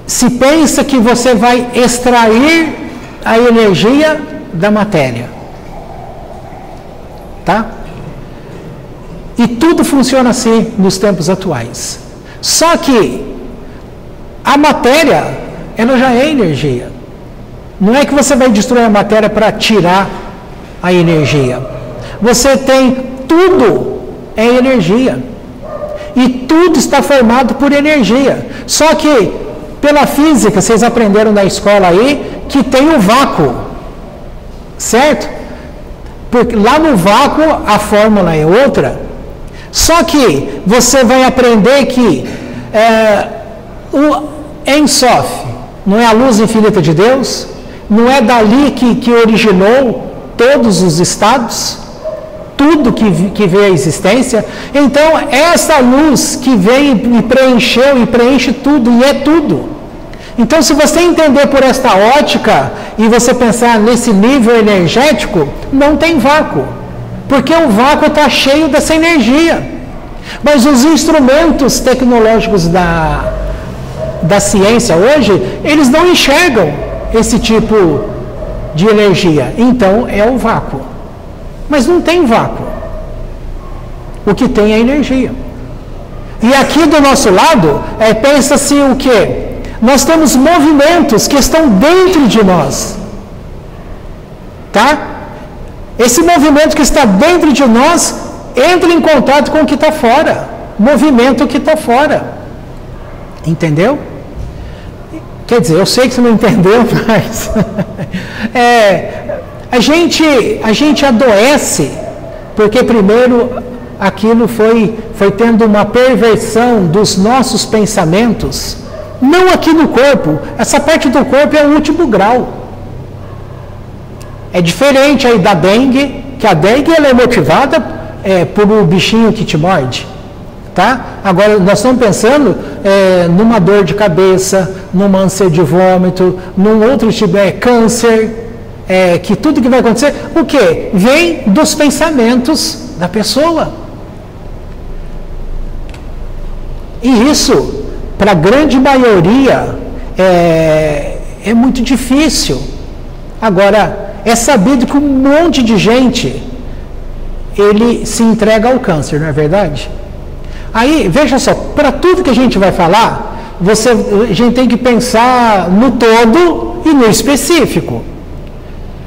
se pensa que você vai extrair a energia da matéria. Tá? E tudo funciona assim nos tempos atuais. Só que a matéria, ela já é energia. Não é que você vai destruir a matéria para tirar a energia. Você tem tudo é energia. E tudo está formado por energia. Só que, pela física, vocês aprenderam na escola aí, que tem o vácuo. Certo? Porque lá no vácuo a fórmula é outra. Só que você vai aprender que o Ein Sof não é a luz infinita de Deus, não é dali que originou todos os estados, tudo que veio à existência. Então, essa luz que veio e preencheu e preenche tudo, e é tudo. Então, se você entender por esta ótica e você pensar nesse nível energético, não tem vácuo, porque o vácuo está cheio dessa energia. Mas os instrumentos tecnológicos da ciência hoje, eles não enxergam esse tipo de energia. Então, é o vácuo. Mas não tem vácuo. O que tem é energia. E aqui do nosso lado, pensa-se o quê? Nós temos movimentos que estão dentro de nós. Tá? Esse movimento que está dentro de nós entra em contato com o que está fora. Movimento que está fora. Entendeu? Quer dizer, eu sei que você não entendeu, mas a gente adoece porque primeiro aquilo foi tendo uma perversão dos nossos pensamentos. Não aqui no corpo, essa parte do corpo é o último grau. É diferente aí da dengue, que a dengue ela é motivada por um bichinho que te morde. Tá? Agora, nós estamos pensando numa dor de cabeça, numa ânsia de vômito, num outro tipo de câncer, que tudo que vai acontecer, o quê? Vem dos pensamentos da pessoa. E isso, para a grande maioria, é muito difícil. Agora, é sabido que um monte de gente, ele se entrega ao câncer, não é verdade? Aí, veja só, para tudo que a gente vai falar, a gente tem que pensar no todo e no específico.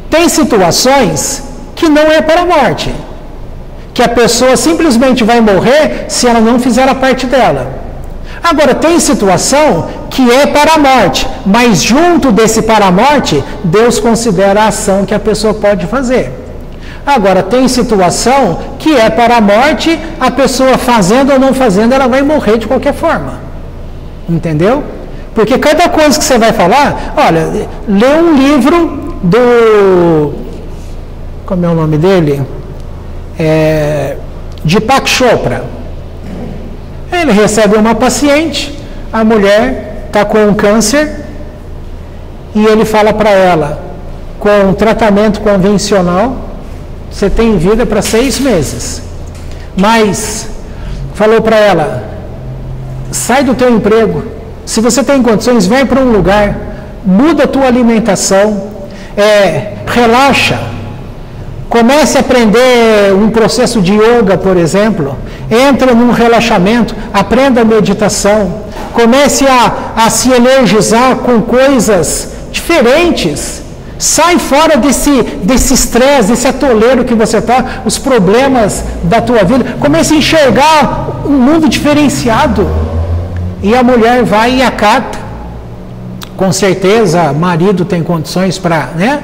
Tem situações que não é para a morte, que a pessoa simplesmente vai morrer se ela não fizer a parte dela. Agora, tem situação que é para a morte, mas junto desse para a morte, Deus considera a ação que a pessoa pode fazer. Agora, tem situação que é para a morte, a pessoa fazendo ou não fazendo, ela vai morrer de qualquer forma. Entendeu? Porque cada coisa que você vai falar, olha, lê um livro do... Como é o nome dele? Deepak Chopra. Ele recebe uma paciente, a mulher está com um câncer, e ele fala para ela, com um tratamento convencional, você tem vida para 6 meses. Mas, falou para ela, sai do teu emprego, se você tem condições, vai para um lugar, muda a tua alimentação, relaxa, comece a aprender um processo de yoga, por exemplo, entra num relaxamento, aprenda a meditação, comece a se energizar com coisas diferentes, sai fora desse estresse, desse atoleiro que você está, os problemas da tua vida, comece a enxergar um mundo diferenciado. E a mulher vai e acata, com certeza, marido tem condições para, né?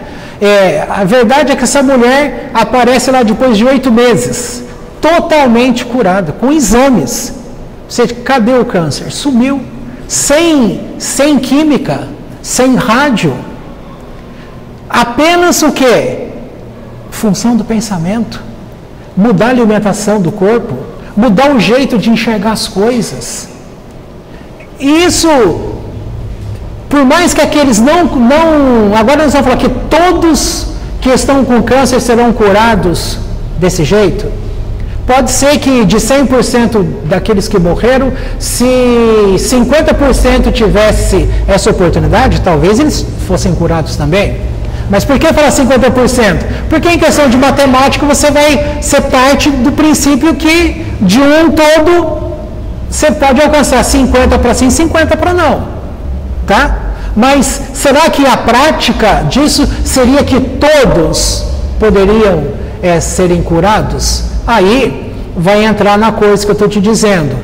A verdade é que essa mulher aparece lá depois de 8 meses, totalmente curada, com exames. Cadê o câncer? Sumiu. Sem química, sem rádio. Apenas o quê? Função do pensamento. Mudar a alimentação do corpo, mudar o jeito de enxergar as coisas. Isso, por mais que aqueles não agora nós vamos falar que todos que estão com câncer serão curados desse jeito. Pode ser que de 100% daqueles que morreram, se 50% tivesse essa oportunidade, talvez eles fossem curados também. Mas por que falar 50%? Porque em questão de matemática você vai ser parte do princípio que de um todo você pode alcançar 50 para sim, 50 para não. Tá? Mas será que a prática disso seria que todos poderiam serem curados? Aí vai entrar na coisa que eu estou te dizendo.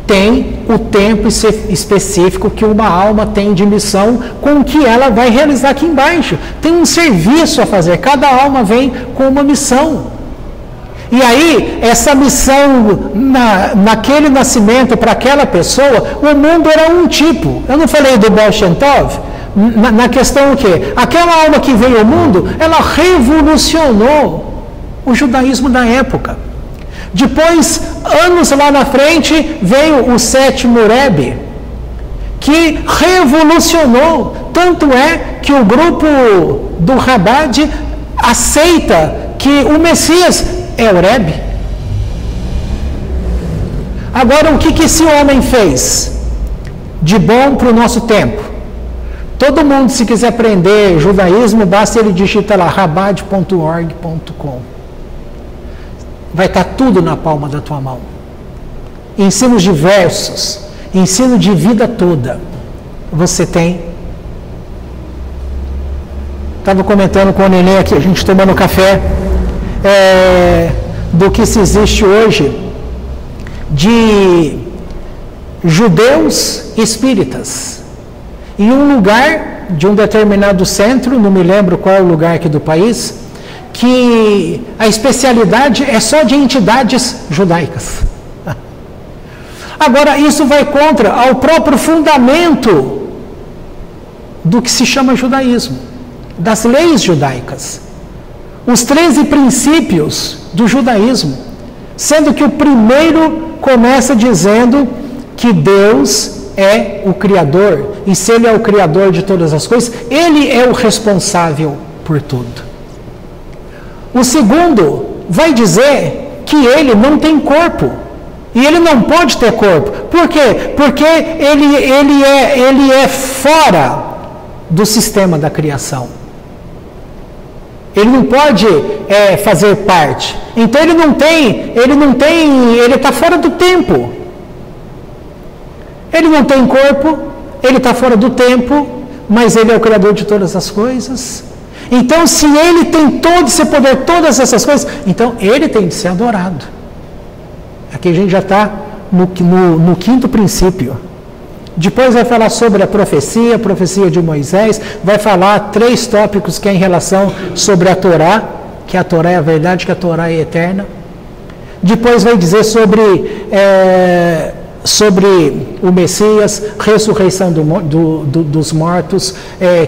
Tem o tempo específico que uma alma tem de missão com o que ela vai realizar aqui embaixo. Tem um serviço a fazer. Cada alma vem com uma missão. E aí, essa missão, naquele nascimento, para aquela pessoa, o mundo era um tipo. Eu não falei do Baal Shem Tov? Na questão o quê? Aquela alma que veio ao mundo, ela revolucionou o judaísmo da época. Depois, anos lá na frente, veio o sétimo Rebbe, que revolucionou. Tanto é que o grupo do Chabad aceita que o Messias é o Rebbe. Agora, o que esse homem fez de bom para o nosso tempo? Todo mundo, se quiser aprender judaísmo, basta ele digitar lá, chabad.org.com. Vai estar tudo na palma da tua mão. Ensinos diversos, ensino de vida toda. Você tem. Estava comentando com o Nenê aqui, a gente tomando café, do que se existe hoje de judeus espíritas. Em um lugar de um determinado centro, não me lembro qual é o lugar aqui do país, que a especialidade é só de entidades judaicas. Agora, isso vai contra ao próprio fundamento do que se chama judaísmo, das leis judaicas. Os 13 princípios do judaísmo, sendo que o primeiro começa dizendo que Deus é o Criador, e se Ele é o Criador de todas as coisas, Ele é o responsável por tudo. O segundo vai dizer que Ele não tem corpo, e Ele não pode ter corpo. Por quê? Porque ele é fora do sistema da criação. Ele não pode fazer parte. Então ele está fora do tempo. Ele não tem corpo, ele está fora do tempo, mas ele é o Criador de todas as coisas. Então, se ele tem todo esse poder, todas essas coisas, então ele tem de ser adorado. Aqui a gente já está no quinto princípio. Depois vai falar sobre a profecia de Moisés, vai falar 3 tópicos que é em relação sobre a Torá, que a Torá é a verdade, que a Torá é eterna. Depois vai dizer sobre o Messias, ressurreição dos mortos,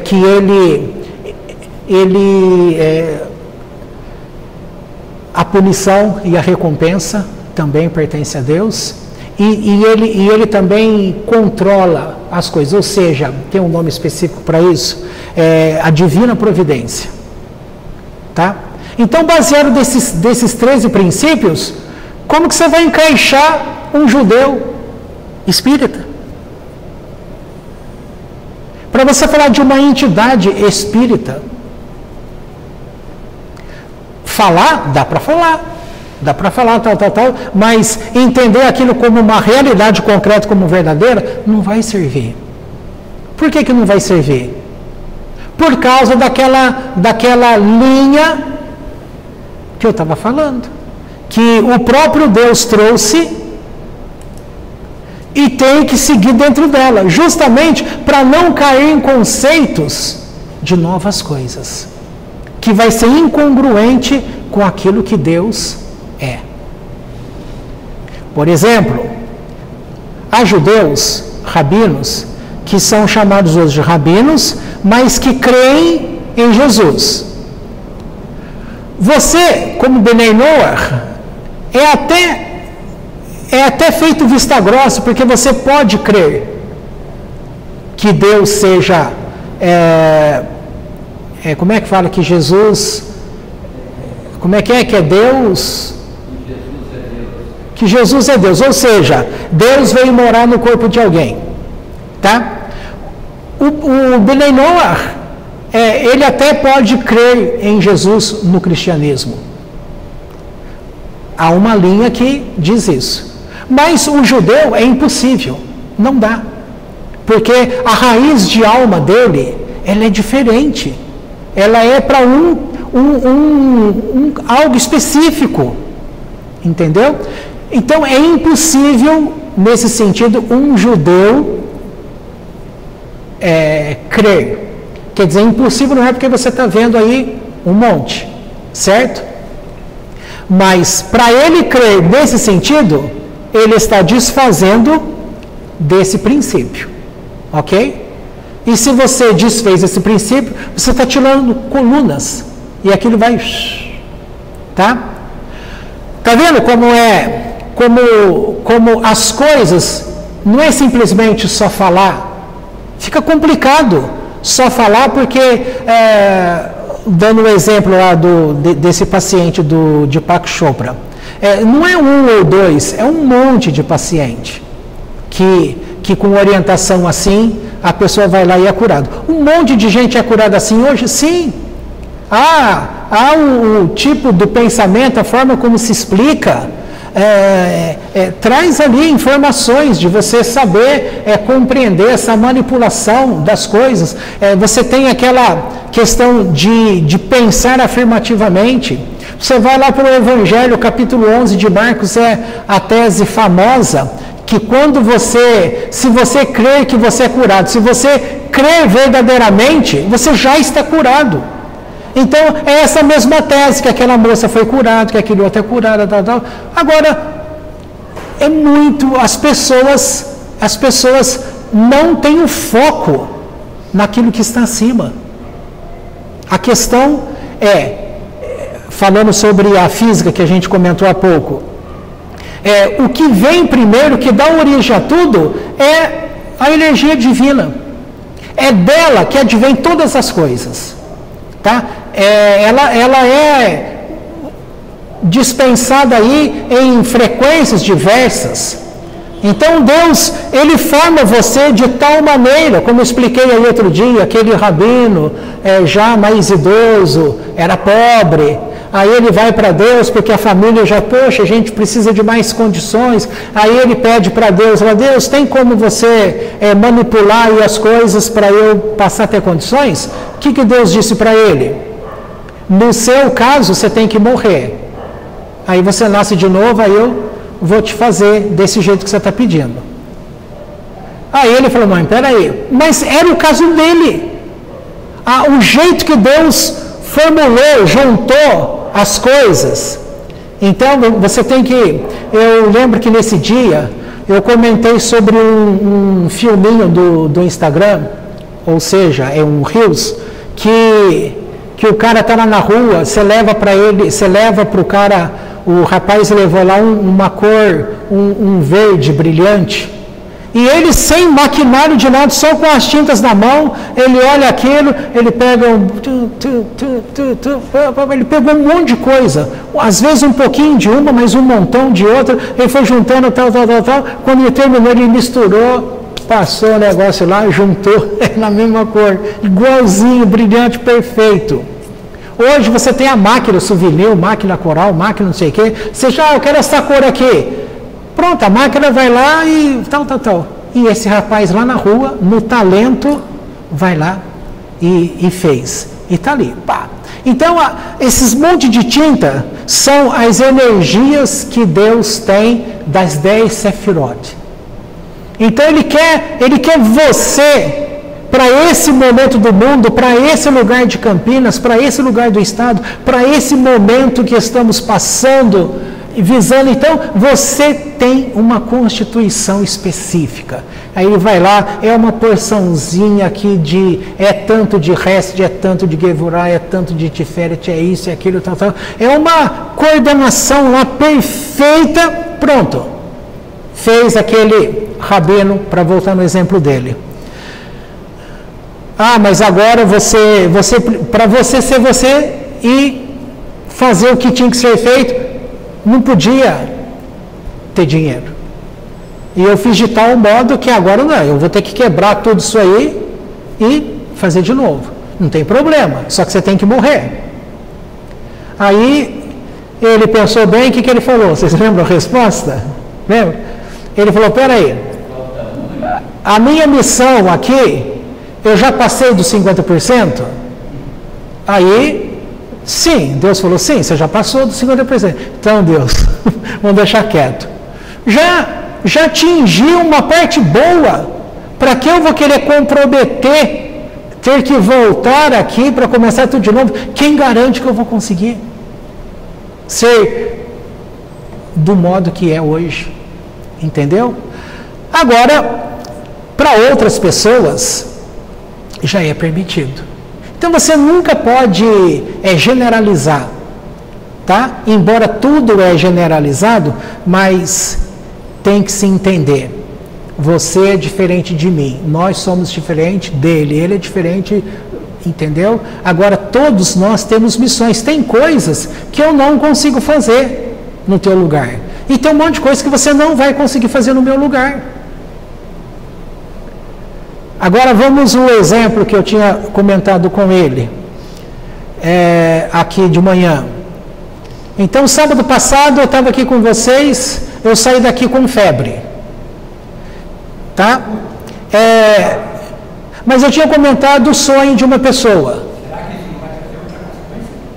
que a punição e a recompensa também pertence a Deus, e ele também controla as coisas, ou seja, tem um nome específico para isso, a divina providência. Tá? Então, baseado desses 13 princípios, como que você vai encaixar um judeu espírita? Para você falar de uma entidade espírita, dá para falar, tal, mas entender aquilo como uma realidade concreta, como verdadeira, não vai servir. Por que não vai servir? Por causa daquela linha que eu estava falando, que o próprio Deus trouxe e tem que seguir dentro dela, justamente para não cair em conceitos de novas coisas, que vai ser incongruente com aquilo que Deus é. Por exemplo, há judeus, rabinos, que são chamados hoje de rabinos, mas que creem em Jesus. Você, como Benei Noach, é até feito vista grossa, porque você pode crer que Deus seja, como é que fala que Jesus, como é que é Deus? Que Jesus é Deus, ou seja, Deus veio morar no corpo de alguém, tá? O Benei Noach, ele até pode crer em Jesus no cristianismo. Há uma linha que diz isso. Mas o judeu é impossível, não dá. Porque a raiz de alma dele, ela é diferente. Ela é para algo específico. Entendeu? Então é impossível, nesse sentido, um judeu crer. Quer dizer, impossível não é porque você está vendo aí um monte, certo? Mas para ele crer nesse sentido, ele está desfazendo desse princípio, ok? E se você desfez esse princípio, você está tirando colunas e aquilo vai, tá? Tá vendo como as coisas não é simplesmente só falar? Fica complicado só falar porque, dando o exemplo lá desse paciente do Deepak Chopra, não é um ou dois, é um monte de paciente que com orientação assim, a pessoa vai lá e é curado. Um monte de gente é curada assim hoje? Sim. Há o tipo do pensamento, a forma como se explica, traz ali informações de você saber compreender essa manipulação das coisas. Você tem aquela questão de pensar afirmativamente. Você vai lá para o Evangelho, capítulo 11 de Marcos, a tese famosa, que se você crer que você é curado, se você crer verdadeiramente, você já está curado. Então, é essa mesma tese, que aquela moça foi curada, que aquele outro é curado, tal. Agora, as pessoas não têm o foco naquilo que está acima. A questão falando sobre a física que a gente comentou há pouco, o que vem primeiro, que dá origem a tudo, é a energia divina. É dela que advém todas as coisas. Tá? Ela é dispensada aí em frequências diversas. Então Deus, Ele forma você de tal maneira, como eu expliquei aí outro dia, aquele rabino já mais idoso, era pobre, aí ele vai para Deus porque a família já, poxa, a gente precisa de mais condições, aí ele pede para Deus, Deus, tem como você manipular aí as coisas para eu passar a ter condições? O que Deus disse para ele? No seu caso, você tem que morrer. Aí você nasce de novo, aí eu vou te fazer desse jeito que você está pedindo. Aí ele falou, mãe, peraí, mas era o caso dele. O jeito que Deus formulou, juntou as coisas. Então, você tem que... Eu lembro que nesse dia, eu comentei sobre um filminho do Instagram, ou seja, é um Reels, que o cara está lá na rua, você leva para o cara, o rapaz levou lá uma cor, um verde brilhante, e ele sem maquinário de nada, só com as tintas na mão, ele olha aquilo, ele pega ele pegou um monte de coisa, às vezes um pouquinho de uma, mas um montão de outra, ele foi juntando tal, quando ele terminou, ele misturou, passou o negócio lá, juntou na mesma cor, igualzinho, brilhante, perfeito. Hoje você tem a máquina souvenir, máquina coral, máquina não sei o quê, você já, eu quero essa cor aqui. Pronto, a máquina vai lá e tal. E esse rapaz lá na rua, no talento, vai lá e fez. E está ali, pá. Então, esses montes de tinta são as energias que Deus tem das 10 Sefirot. Então, Ele quer você, para esse momento do mundo, para esse lugar de Campinas, para esse lugar do Estado, para esse momento que estamos passando, visando, então, você tem uma constituição específica. Aí ele vai lá, é uma porçãozinha aqui tanto de Hesed, é tanto de Gevurah, é tanto de Tiferet, é isso, é aquilo, tal. É uma coordenação lá perfeita, pronto. Fez aquele rabino, para voltar no exemplo dele. Mas agora para você ser você e fazer o que tinha que ser feito, não podia ter dinheiro. E eu fiz de tal modo que agora não, eu vou ter que quebrar tudo isso aí e fazer de novo. Não tem problema, só que você tem que morrer. Aí ele pensou bem, o que ele falou? Vocês lembram a resposta? Lembra? Ele falou, peraí, a minha missão aqui, eu já passei dos 50%? Aí Sim, Deus falou, sim, você já passou do 50%. Então, Deus, vamos deixar quieto. Já atingiu uma parte boa. Para que eu vou querer comprometer, ter que voltar aqui para começar tudo de novo? Quem garante que eu vou conseguir ser do modo que é hoje? Entendeu? Agora, para outras pessoas, já é permitido. Então você nunca pode generalizar, tá? Embora tudo é generalizado, mas tem que se entender. Você é diferente de mim, nós somos diferentes dele, ele é diferente, entendeu? Agora todos nós temos missões, tem coisas que eu não consigo fazer no teu lugar. E tem um monte de coisa que você não vai conseguir fazer no meu lugar. Agora vamos ao exemplo que eu tinha comentado com ele, aqui de manhã. Então, sábado passado eu estava aqui com vocês, eu saí daqui com febre. Tá? Mas eu tinha comentado o sonho de uma pessoa. Será que isso não vai trazer outra consequência?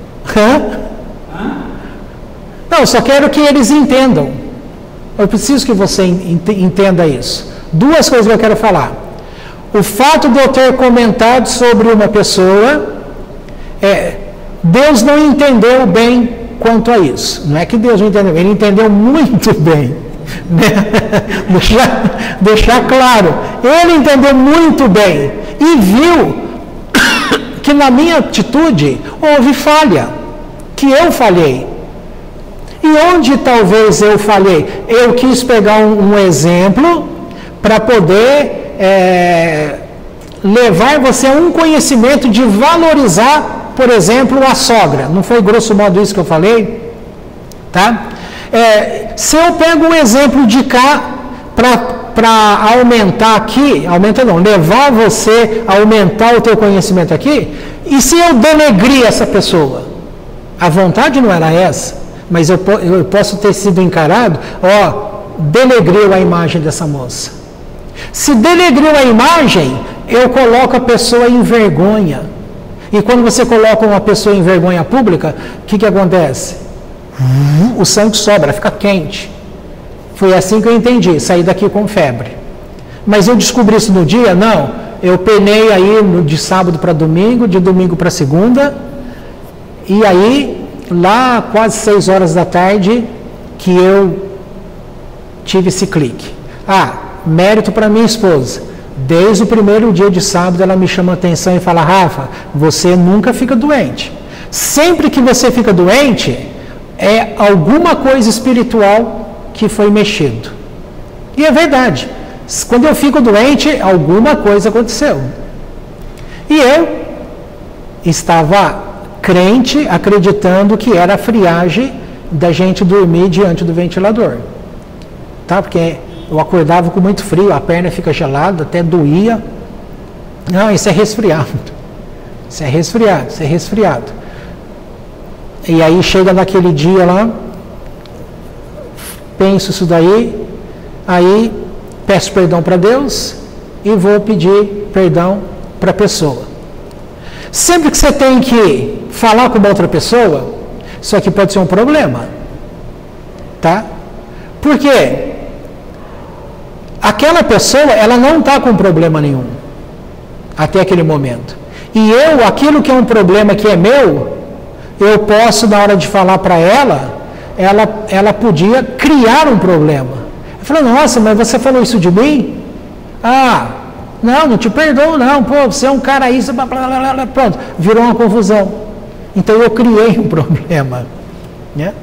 Não, eu só quero que eles entendam. Eu preciso que você entenda isso. Duas coisas que eu quero falar. O fato de eu ter comentado sobre uma pessoa, Deus não entendeu bem quanto a isso. Não é que Deus não entendeu, ele entendeu muito bem. Deixar claro, ele entendeu muito bem e viu que na minha atitude houve falha, que eu falhei. E onde talvez eu falhei? Eu quis pegar um exemplo para poder levar você a um conhecimento de valorizar, por exemplo, a sogra. Não foi grosso modo isso que eu falei? Tá? Se eu pego um exemplo de cá para aumentar aqui, levar você a aumentar o teu conhecimento aqui, e se eu denegrir essa pessoa? A vontade não era essa, mas eu posso ter sido encarado, denegriu a imagem dessa moça. Se denegriu a imagem, eu coloco a pessoa em vergonha. E quando você coloca uma pessoa em vergonha pública, o que acontece? O sangue sobra, fica quente. Foi assim que eu entendi, saí daqui com febre. Mas eu descobri isso no dia? Não. Eu penei aí de sábado para domingo, de domingo para segunda, e aí, lá quase 6 horas da tarde, que eu tive esse clique. Mérito para minha esposa. Desde o primeiro dia de sábado, ela me chama a atenção e fala, Rafa, você nunca fica doente. Sempre que você fica doente, é alguma coisa espiritual que foi mexido. E é verdade. Quando eu fico doente, alguma coisa aconteceu. E eu estava crente, acreditando que era a friagem da gente dormir diante do ventilador. Tá? Porque eu acordava com muito frio, a perna fica gelada, até doía. Não, isso é resfriado. Isso é resfriado. E aí chega naquele dia lá, penso isso daí, aí peço perdão para Deus e vou pedir perdão para a pessoa. Sempre que você tem que falar com uma outra pessoa, isso aqui pode ser um problema. Tá? Por quê? Aquela pessoa, ela não está com problema nenhum, até aquele momento. E aquilo que é um problema que é meu, eu posso, na hora de falar para ela podia criar um problema. Eu falei, nossa, mas você falou isso de mim? Não te perdoo, não, você é um cara isso, pronto, virou uma confusão. Então eu criei um problema, né?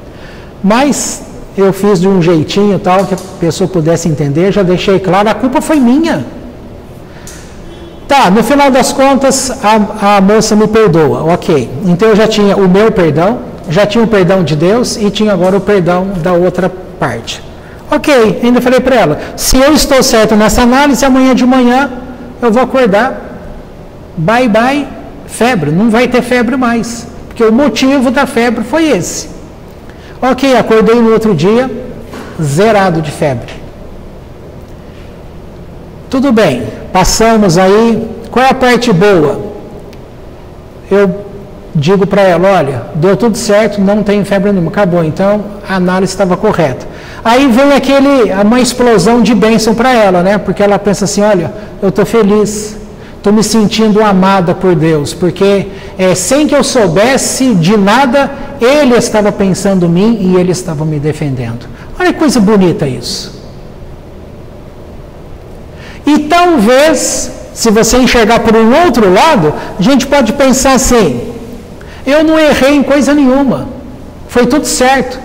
Mas eu fiz de um jeitinho tal, que a pessoa pudesse entender, já deixei claro, a culpa foi minha. Tá, no final das contas, a moça me perdoa, ok. Então eu já tinha o meu perdão, já tinha o perdão de Deus e tinha agora o perdão da outra parte. Ok, ainda falei para ela, se eu estou certo nessa análise, amanhã de manhã eu vou acordar, bye bye, febre, não vai ter febre mais, porque o motivo da febre foi esse. Ok, acordei no outro dia, zerado de febre. Tudo bem, passamos aí, qual é a parte boa? Eu digo para ela, olha, deu tudo certo, não tem febre nenhuma, acabou, então a análise estava correta. Aí vem uma explosão de bênção para ela, né? Porque ela pensa assim, olha, eu estou feliz, estou me sentindo amada por Deus, porque sem que eu soubesse de nada, Ele estava pensando em mim e Ele estava me defendendo. Olha que coisa bonita isso. E talvez, se você enxergar por um outro lado, a gente pode pensar assim, eu não errei em coisa nenhuma, foi tudo certo,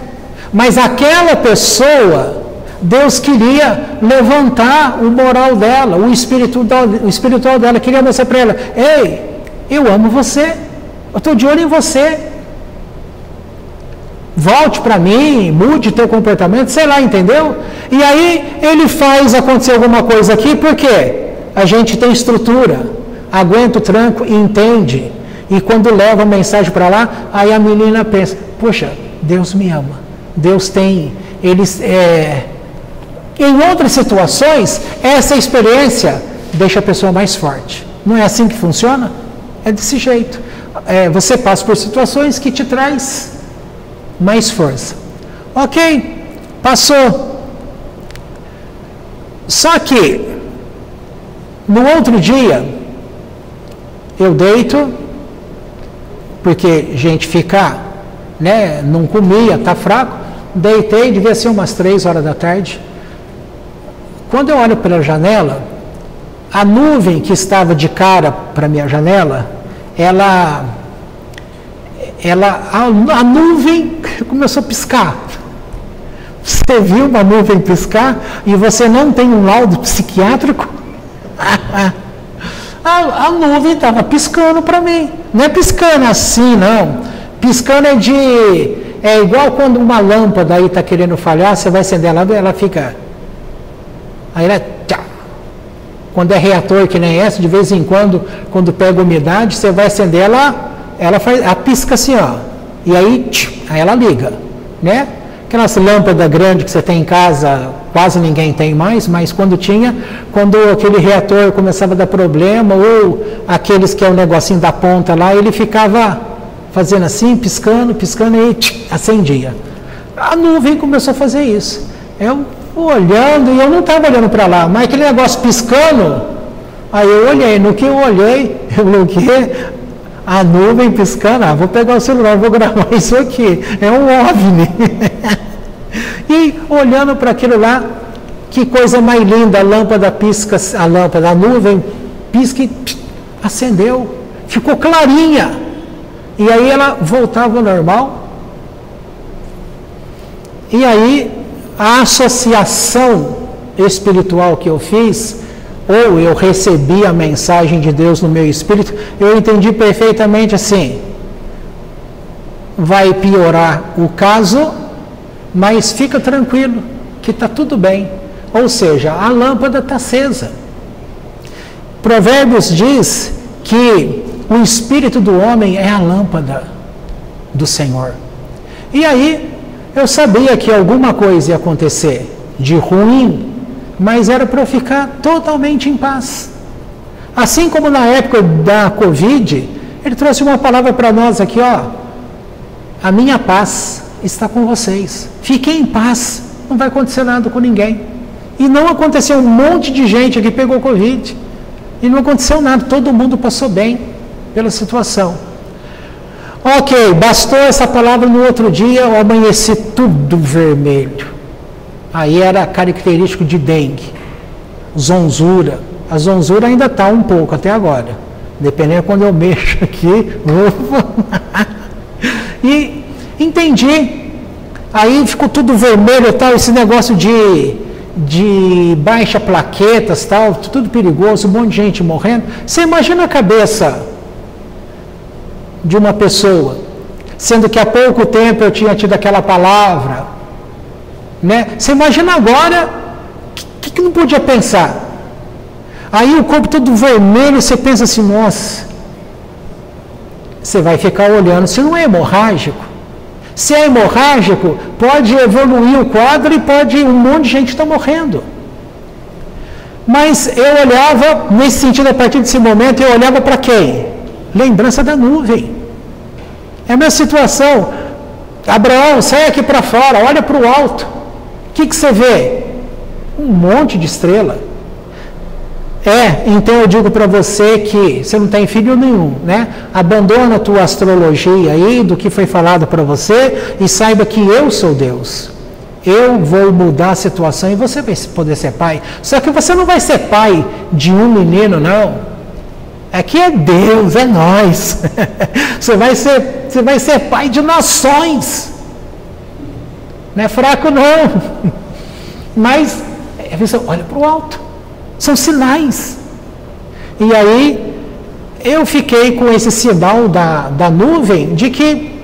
mas aquela pessoa, Deus queria levantar o moral dela, o espiritual dela, queria mostrar para ela, ei, eu amo você, eu estou de olho em você, volte para mim, mude teu comportamento, sei lá, entendeu? E aí ele faz acontecer alguma coisa aqui, porque a gente tem estrutura, aguenta o tranco e entende. E quando leva a mensagem para lá, aí a menina pensa, poxa, Deus me ama, Deus tem, Em outras situações, essa experiência deixa a pessoa mais forte. Não é assim que funciona? É desse jeito. Você passa por situações que te traz mais força. Ok, passou. Só que, no outro dia, eu deito, porque gente fica, né, não comia, tá fraco, deitei, devia ser umas 3 horas da tarde. Quando eu olho pela janela, a nuvem que estava de cara para a minha janela, a nuvem começou a piscar. Você viu uma nuvem piscar e você não tem um laudo psiquiátrico? A nuvem estava piscando para mim. Não é piscando assim, não. Piscando é igual quando uma lâmpada aí está querendo falhar, você vai acender ela fica... Aí ela... Tchá. Quando é reator que nem essa, de vez em quando pega umidade, você vai acender ela pisca assim, ó. E aí ela liga, né? Aquelas lâmpadas grandes que você tem em casa, quase ninguém tem mais, mas quando aquele reator começava a dar problema, ou aqueles que é o negocinho da ponta lá, ele ficava fazendo assim, piscando, e acendia. A nuvem começou a fazer isso. Eu olhando, e eu não estava olhando para lá, mas aquele negócio piscando, aí eu olhei, no que eu olhei, a nuvem piscando, vou pegar o celular, vou gravar isso aqui, é um OVNI. E olhando para aquilo lá, que coisa mais linda, a lâmpada pisca, a nuvem pisca e acendeu, ficou clarinha, e aí ela voltava ao normal, e aí a associação espiritual que eu fiz, ou eu recebi a mensagem de Deus no meu espírito, eu entendi perfeitamente assim, vai piorar o caso, mas fica tranquilo, que está tudo bem. Ou seja, a lâmpada está acesa. Provérbios diz que o espírito do homem é a lâmpada do Senhor. E aí, eu sabia que alguma coisa ia acontecer de ruim, mas era para eu ficar totalmente em paz. Assim como na época da Covid, ele trouxe uma palavra para nós aqui, ó. A minha paz está com vocês. Fiquem em paz, não vai acontecer nada com ninguém. E não aconteceu, um monte de gente aqui pegou Covid. E não aconteceu nada, todo mundo passou bem pela situação. Ok, bastou essa palavra, no outro dia eu amanheci tudo vermelho. Aí era característico de dengue, zonzura. A zonzura ainda está um pouco até agora, dependendo de quando eu mexo aqui. E entendi. Aí ficou tudo vermelho, tal, esse negócio de baixa plaquetas, tal, tudo perigoso, um monte de gente morrendo. Você imagina a cabeça de uma pessoa, sendo que há pouco tempo eu tinha tido aquela palavra, né? Você imagina agora que não podia pensar. Aí o corpo todo vermelho, você pensa assim, nossa, você vai ficar olhando, se não é hemorrágico. Se é hemorrágico, pode evoluir o quadro e um monte de gente está morrendo. Mas eu olhava, nesse sentido, a partir desse momento, eu olhava para quem? Lembrança da nuvem. É a mesma situação. Abraão, sai aqui para fora, olha para o alto. O que você vê? Um monte de estrela. Então eu digo para você que você não tem filho nenhum, né? Abandona a tua astrologia aí, do que foi falado para você, e saiba que eu sou Deus. Eu vou mudar a situação e você vai poder ser pai. Só que você não vai ser pai de um menino, não. Aqui é Deus, é nós. Você vai ser pai de nações. Não é fraco, não. Mas, olha para o alto. São sinais. E aí, eu fiquei com esse sinal da nuvem de que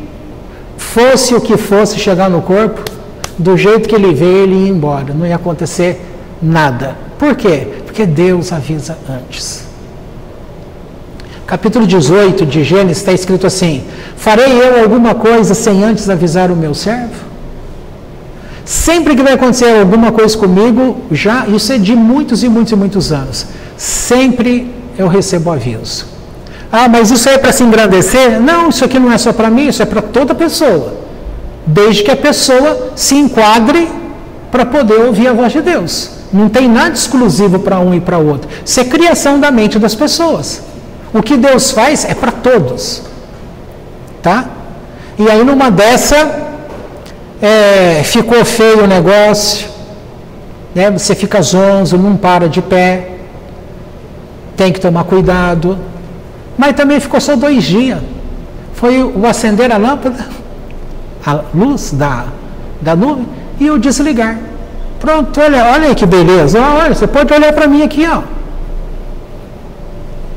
fosse o que fosse chegar no corpo, do jeito que ele veio, ele ia embora. Não ia acontecer nada. Por quê? Porque Deus avisa antes. Capítulo 18 de Gênesis está escrito assim: farei eu alguma coisa sem antes avisar o meu servo? Sempre que vai acontecer alguma coisa comigo, isso é de muitos e muitos e muitos anos, sempre eu recebo aviso. Ah, mas isso aí é para se engrandecer? Não, isso aqui não é só para mim, isso é para toda pessoa. Desde que a pessoa se enquadre para poder ouvir a voz de Deus. Não tem nada exclusivo para um e para o outro. Isso é criação da mente das pessoas. O que Deus faz é para todos. Tá? E aí numa dessa, ficou feio o negócio, né? Você fica zonzo, não para de pé, tem que tomar cuidado. Mas também ficou só 2 dias. Foi o acender a lâmpada, a luz da nuvem, e o desligar. Pronto, olha aí que beleza. Olha, você pode olhar para mim aqui, ó.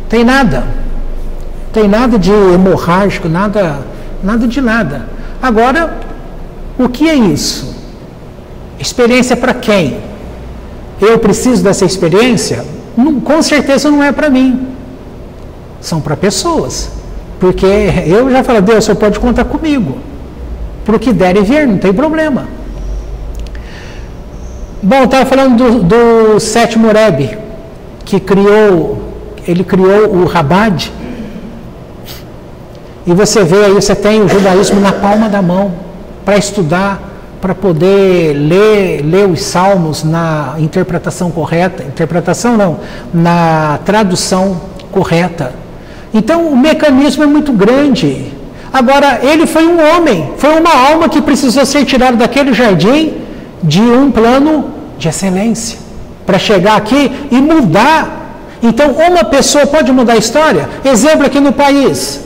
Tem nada de hemorrágico, nada de nada. Agora, o que é isso? Experiência para quem? Eu preciso dessa experiência? Com certeza não é para mim. São para pessoas. Porque eu já falo, Deus, o Senhor pode contar comigo. Para o que der e vier, não tem problema. Bom, eu estava falando do sétimo Rebbe, que ele criou o Rabad. E você vê aí, você tem o judaísmo na palma da mão, para estudar, para poder ler os salmos na interpretação correta, na tradução correta. Então, o mecanismo é muito grande. Agora, ele foi um homem, foi uma alma que precisou ser tirada daquele jardim de um plano de excelência, para chegar aqui e mudar. Então, uma pessoa pode mudar a história? Exemplo aqui no país.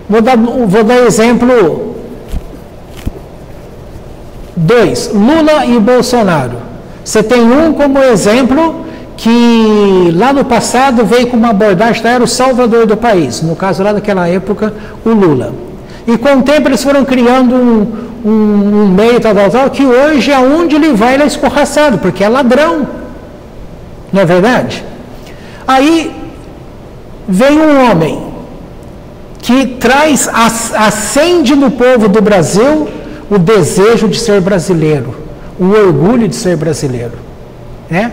Vou dar exemplo 2, Lula e Bolsonaro. Você tem um como exemplo que lá no passado veio com uma abordagem, era o salvador do país, no caso lá daquela época, o Lula. E com o tempo eles foram criando um meio tal, que hoje aonde ele vai ele é escorraçado, porque é ladrão. Não é verdade? Aí vem um homem que acende no povo do Brasil o desejo de ser brasileiro, o orgulho de ser brasileiro, né?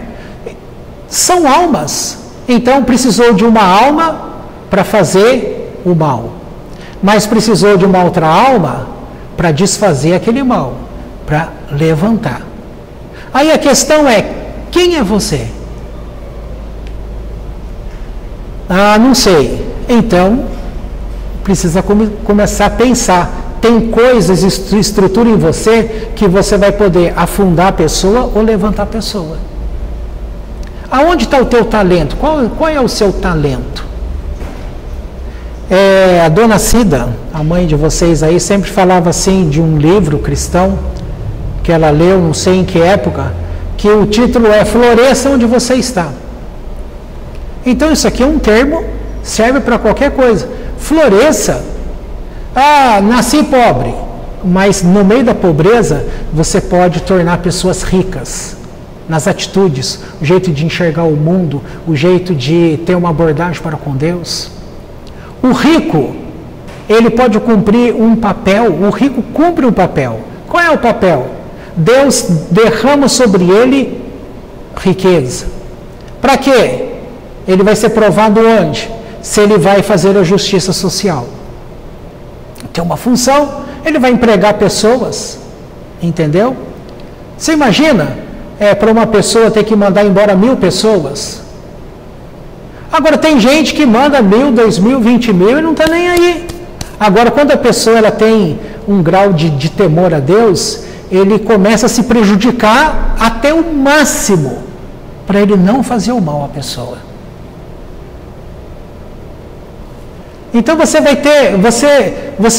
São almas. Então precisou de uma alma para fazer o mal, mas precisou de uma outra alma para desfazer aquele mal, para levantar. Aí a questão é, quem é você? Ah, não sei. Então precisa começar a pensar. Tem coisas, estrutura em você que você vai poder afundar a pessoa ou levantar a pessoa. Aonde está o teu talento? Qual é o seu talento? A dona Cida, a mãe de vocês aí, sempre falava assim de um livro cristão que ela leu, não sei em que época, que o título é Floresça Onde Você Está. Então isso aqui é um termo, serve para qualquer coisa. Floresça. Ah, nasci pobre, mas no meio da pobreza você pode tornar pessoas ricas nas atitudes, o jeito de enxergar o mundo, o jeito de ter uma abordagem para com Deus. O rico, ele pode cumprir um papel, o rico cumpre um papel. Qual é o papel? Deus derrama sobre ele riqueza. Para quê? Ele vai ser provado onde? Se ele vai fazer a justiça social. tem uma função, ele vai empregar pessoas, entendeu? Você imagina, para uma pessoa ter que mandar embora 1000 pessoas? Agora tem gente que manda 1000, 2000, 20.000 e não está nem aí. Agora quando a pessoa ela tem um grau de temor a Deus, ele começa a se prejudicar até o máximo, para ele não fazer o mal à pessoa. Então você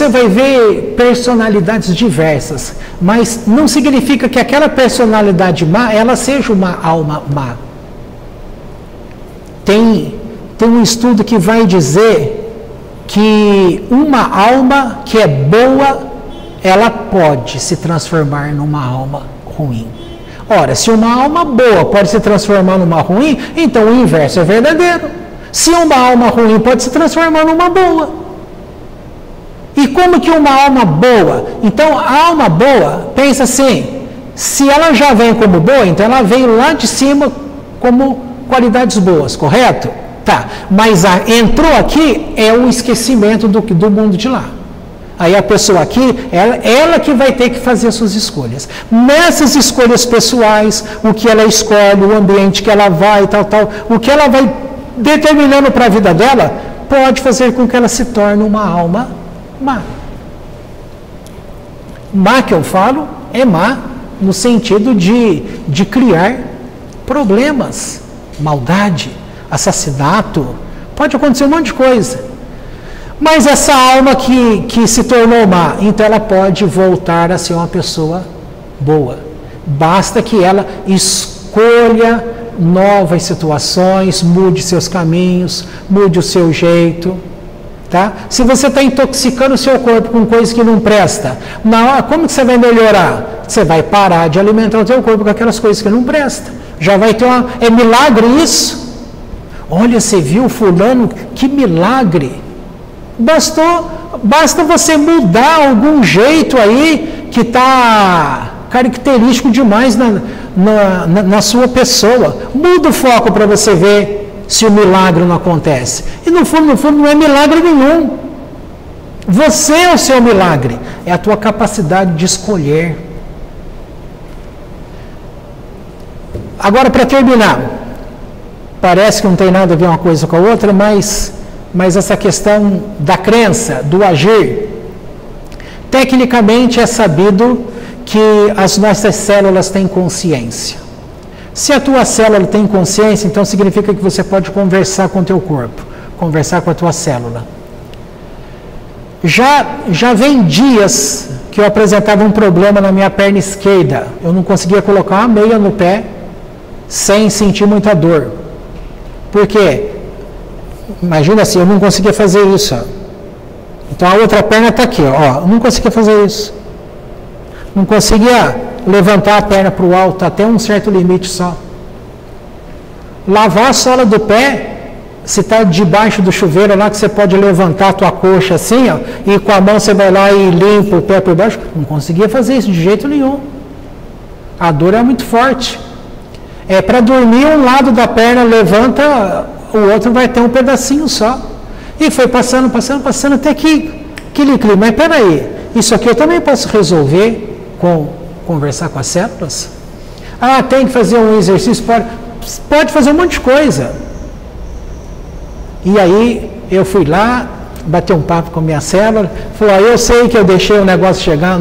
vai ver personalidades diversas, mas não significa que aquela personalidade má, ela seja uma alma má. Tem um estudo que vai dizer que uma alma que é boa, ela pode se transformar numa alma ruim. Ora, se uma alma boa pode se transformar numa ruim, então o inverso é verdadeiro. Se uma alma ruim pode se transformar numa boa. E como que uma alma boa? Então, a alma boa, pensa assim, se ela já vem como boa, então ela veio lá de cima como qualidades boas, correto? Tá, mas entrou aqui é o esquecimento do mundo de lá. Aí a pessoa aqui, ela que vai ter que fazer as suas escolhas. Nessas escolhas pessoais, o que ela escolhe, o ambiente que ela vai, tal, o que ela vai determinando para a vida dela, pode fazer com que ela se torne uma alma má. Má que eu falo é má no sentido de criar problemas, maldade, assassinato, pode acontecer um monte de coisa. Mas essa alma que se tornou má, então ela pode voltar a ser uma pessoa boa. Basta que ela escolha novas situações, mude seus caminhos, mude o seu jeito. Tá? Se você está intoxicando o seu corpo com coisas que não presta, na hora, como que você vai melhorar? Você vai parar de alimentar o seu corpo com aquelas coisas que não prestam. Já vai ter é milagre isso? Olha, você viu fulano, que milagre! Basta você mudar algum jeito aí que está característico demais na sua pessoa. Muda o foco para você ver se o milagre não acontece. E no fundo não é milagre nenhum. Você é o seu milagre. É a tua capacidade de escolher. Agora, para terminar, parece que não tem nada a ver uma coisa com a outra, mas essa questão da crença, do agir, tecnicamente é sabido que as nossas células têm consciência. Se a tua célula tem consciência, então significa que você pode conversar com o teu corpo, conversar com a tua célula. Já vem dias que eu apresentava um problema na minha perna esquerda. Eu não conseguia colocar uma meia no pé sem sentir muita dor. Por quê? Imagina assim, eu não conseguia fazer isso. Ó. Então a outra perna está aqui, ó. Eu não conseguia fazer isso. Não conseguia levantar a perna para o alto até um certo limite só. Lavar a sola do pé, se está debaixo do chuveiro lá, que você pode levantar a tua coxa assim, ó, e com a mão você vai lá e limpa o pé por baixo. Não conseguia fazer isso de jeito nenhum. A dor é muito forte. Para dormir, um lado da perna levanta, o outro vai ter um pedacinho só. E foi passando até que ele clima. Mas peraí, isso aqui eu também posso resolver conversar com as células? Ah, tem que fazer um exercício? Pode fazer um monte de coisa. E aí eu fui lá, bati um papo com a minha célula, falou, eu sei que eu deixei o negócio chegar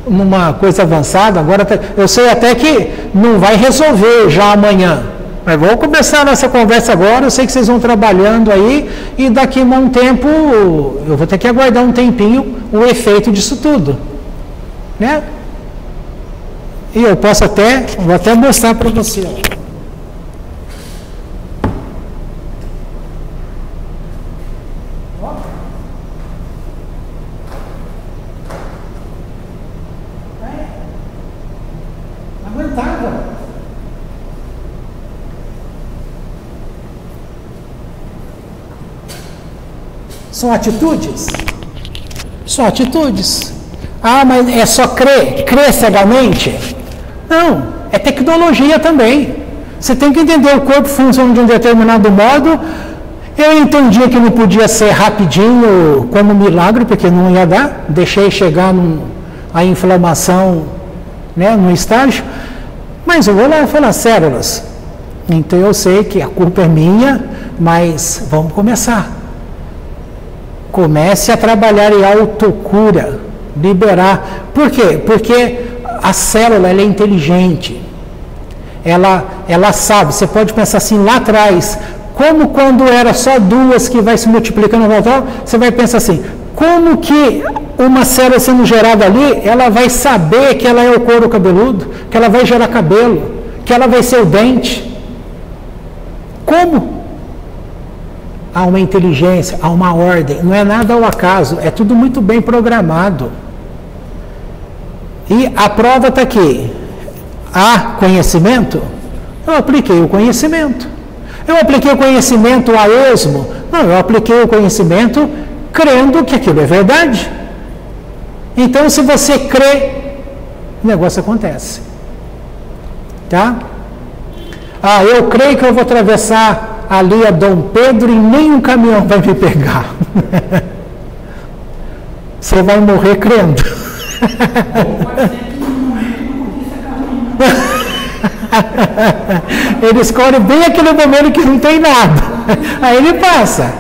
numa coisa avançada, agora eu sei até que não vai resolver já amanhã. Mas vamos começar a nossa conversa agora, eu sei que vocês vão trabalhando aí, e daqui a um tempo, eu vou ter que aguardar um tempinho o efeito disso tudo. Né? E eu vou até mostrar para você. Aguentava. São atitudes? São atitudes. Ah, mas é só crer cegamente? Não, é tecnologia também. Você tem que entender o corpo funciona de um determinado modo Eu entendi que não podia ser rapidinho como milagre, porque não ia dar. Deixei chegar a inflamação, né, no estágio. Mas eu vou lá falar células. Então eu sei que a culpa é minha, mas vamos começar. Comece a trabalhar em autocura, liberar. Por quê? Porque a célula ela é inteligente. Ela sabe, você pode pensar assim lá atrás, como quando era só duas que vai se multiplicando, você vai pensar assim, como que uma célula sendo gerada ali, ela vai saber que ela é o couro cabeludo, que ela vai gerar cabelo, que ela vai ser o dente? Como? Há uma inteligência, há uma ordem, não é nada ao acaso, é tudo muito bem programado. E a prova está aqui. Há conhecimento? Eu apliquei o conhecimento. Eu apliquei o conhecimento a esmo? Não, eu apliquei o conhecimento crendo que aquilo é verdade. Então, se você crê, o negócio acontece. Tá? Eu creio que eu vou atravessar ali a Dom Pedro e nenhum caminhão vai me pegar. Você vai morrer crendo. Ele escolhe bem aquele momento que não tem nada. Aí ele passa.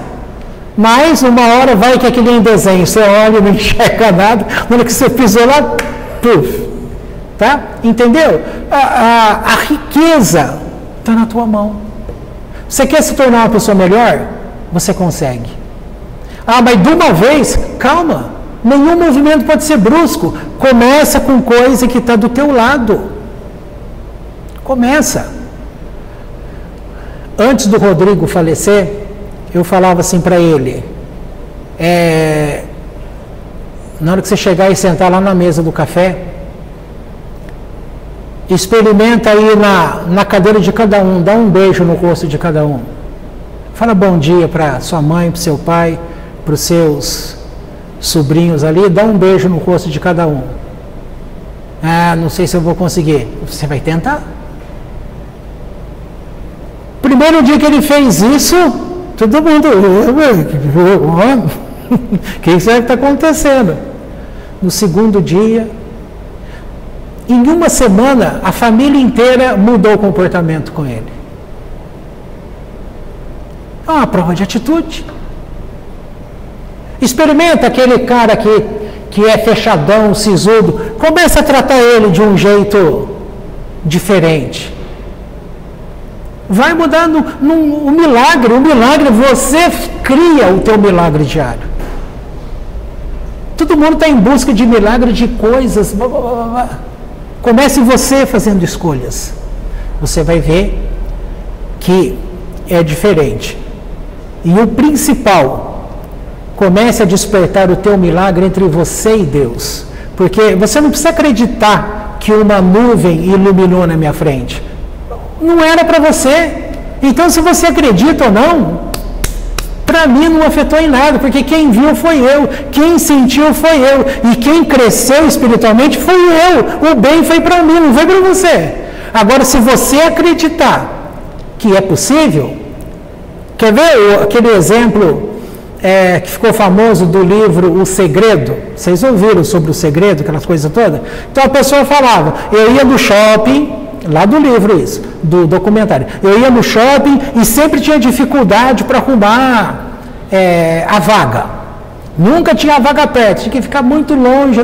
Mas uma hora vai que aquele desenho, você olha e não enxerga nada, na hora que você pisou lá, puf. Tá? Entendeu? A riqueza está na tua mão. Você quer se tornar uma pessoa melhor? Você consegue. Mas de uma vez, calma. Nenhum movimento pode ser brusco. Começa com coisa que está do teu lado. Começa. Antes do Rodrigo falecer, eu falava assim para ele, na hora que você chegar e sentar lá na mesa do café, experimenta aí na cadeira de cada um, dá um beijo no rosto de cada um. Fala bom dia para sua mãe, para o seu pai, para os seus sobrinhos ali, dá um beijo no rosto de cada um. Não sei se eu vou conseguir. Você vai tentar. Primeiro dia que ele fez isso, todo mundo, o que será que está acontecendo? No segundo dia, em uma semana, a família inteira mudou o comportamento com ele. É uma prova de atitude. Experimenta aquele cara que é fechadão, sisudo, começa a tratar ele de um jeito diferente. Vai mudar o milagre. O milagre, você cria o teu milagre diário. Todo mundo está em busca de milagre de coisas. Comece você fazendo escolhas. Você vai ver que é diferente. E o principal, comece a despertar o teu milagre entre você e Deus. Porque você não precisa acreditar que uma nuvem iluminou na minha frente. Não era para você. Então, se você acredita ou não, para mim não afetou em nada, porque quem viu foi eu, quem sentiu foi eu, e quem cresceu espiritualmente foi eu. O bem foi para mim, não foi para você. Agora, se você acreditar que é possível, quer ver aquele exemplo que ficou famoso do livro O Segredo? Vocês ouviram sobre o segredo, aquelas coisas todas? Então a pessoa falava, eu ia no shopping, lá do livro isso, do documentário, eu ia no shopping e sempre tinha dificuldade para arrumar a vaga. Nunca tinha a vaga perto, tinha que ficar muito longe.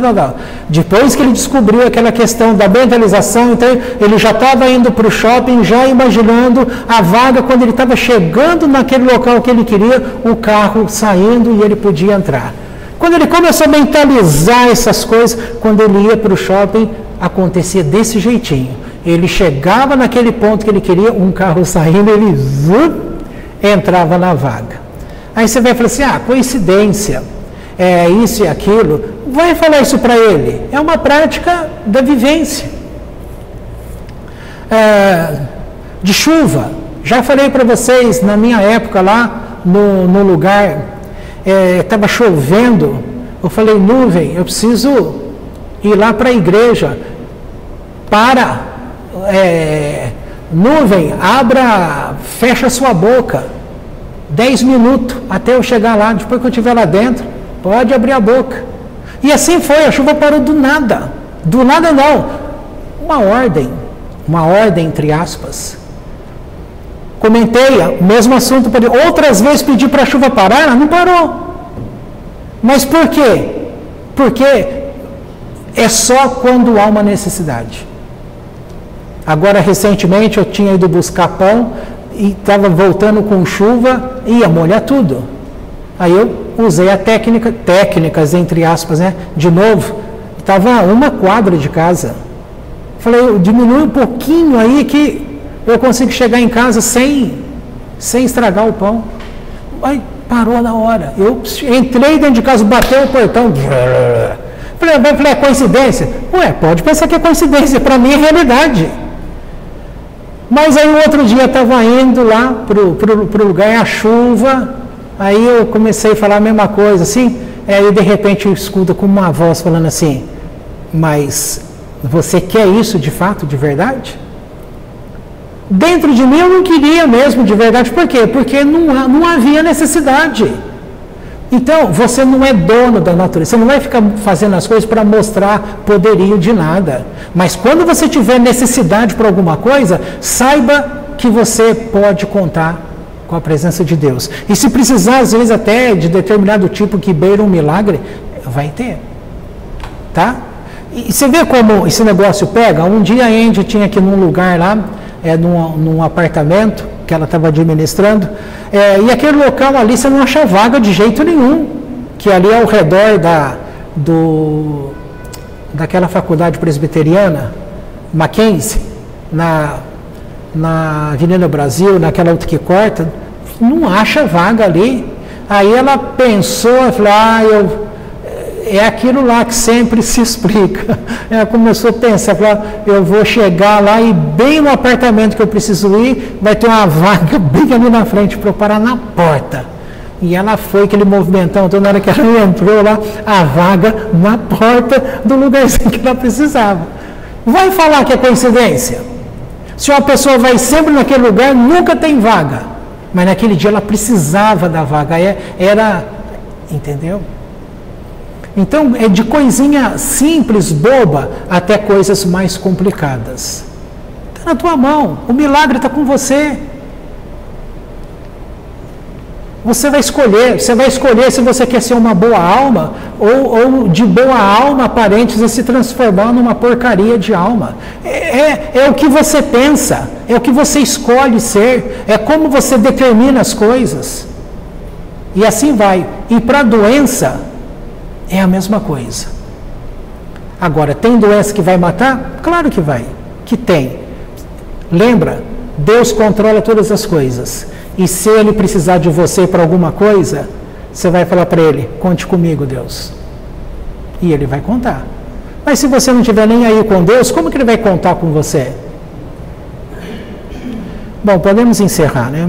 Depois que ele descobriu aquela questão da mentalização, então ele já estava indo para o shopping, já imaginando a vaga, quando ele estava chegando naquele local que ele queria, o carro saindo e ele podia entrar. Quando ele começou a mentalizar essas coisas, quando ele ia para o shopping, acontecia desse jeitinho. Ele chegava naquele ponto que ele queria, um carro saindo, ele entrava na vaga. Aí você vai falar assim, coincidência, isso e aquilo. Vai falar isso para ele. É uma prática da vivência. De chuva. Já falei para vocês, na minha época lá, no lugar, estava chovendo. Eu falei, nuvem, eu preciso ir lá para a igreja. Nuvem, fecha sua boca. 10 minutos até eu chegar lá, depois que eu estiver lá dentro, pode abrir a boca. E assim foi, a chuva parou do nada. Do nada não. Uma ordem entre aspas. Comentei o mesmo assunto, outras vezes pedi para a chuva parar, ela não parou. Mas por quê? Porque é só quando há uma necessidade. Agora, recentemente, eu tinha ido buscar pão e estava voltando com chuva e ia molhar tudo. Aí eu usei a técnicas entre aspas, né? De novo, estava a 1 quadra de casa. Falei, diminui um pouquinho aí que eu consigo chegar em casa sem estragar o pão. Aí parou na hora. Eu entrei dentro de casa, bateu o portão. Falei, é coincidência? Ué, pode pensar que é coincidência, para mim é realidade. Mas aí o outro dia eu estava indo lá para o lugar, a chuva, aí eu comecei a falar a mesma coisa, assim, aí de repente eu escuto com uma voz falando assim, mas você quer isso de fato, de verdade? Dentro de mim eu não queria mesmo, de verdade, por quê? Porque não havia necessidade. Então, você não é dono da natureza, você não vai ficar fazendo as coisas para mostrar poderio de nada. Mas quando você tiver necessidade por alguma coisa, saiba que você pode contar com a presença de Deus. E se precisar, às vezes, até de determinado tipo que beira um milagre, vai ter. Tá? E você vê como esse negócio pega? Um dia a Andy tinha aqui num lugar lá, num apartamento, que ela estava administrando, e aquele local ali você não acha vaga de jeito nenhum, que ali ao redor daquela faculdade presbiteriana, Mackenzie, na Avenida Brasil, naquela outra que corta, não acha vaga ali. Aí ela pensou, falou, é aquilo lá que sempre se explica. Ela começou a pensar, falou, eu vou chegar lá e bem no apartamento que eu preciso ir, vai ter uma vaga bem ali na frente para eu parar na porta. E ela foi, aquele movimentão, então na hora que ela entrou lá, a vaga na porta do lugarzinho que ela precisava. Vai falar que é coincidência? Se uma pessoa vai sempre naquele lugar, nunca tem vaga. Mas naquele dia ela precisava da vaga, entendeu? Então, é de coisinha simples, boba, até coisas mais complicadas. Está na tua mão, o milagre está com você. Você vai escolher se você quer ser uma boa alma, ou de boa alma, aparente, se transformar numa porcaria de alma. É o que você pensa, é o que você escolhe ser, é como você determina as coisas. E assim vai. E para a doença, é a mesma coisa. Agora, tem doença que vai matar? Claro que vai, que tem. Lembra, Deus controla todas as coisas. E se Ele precisar de você para alguma coisa, você vai falar para Ele, conte comigo, Deus. E Ele vai contar. Mas se você não estiver nem aí com Deus, como que Ele vai contar com você? Bom, podemos encerrar, né?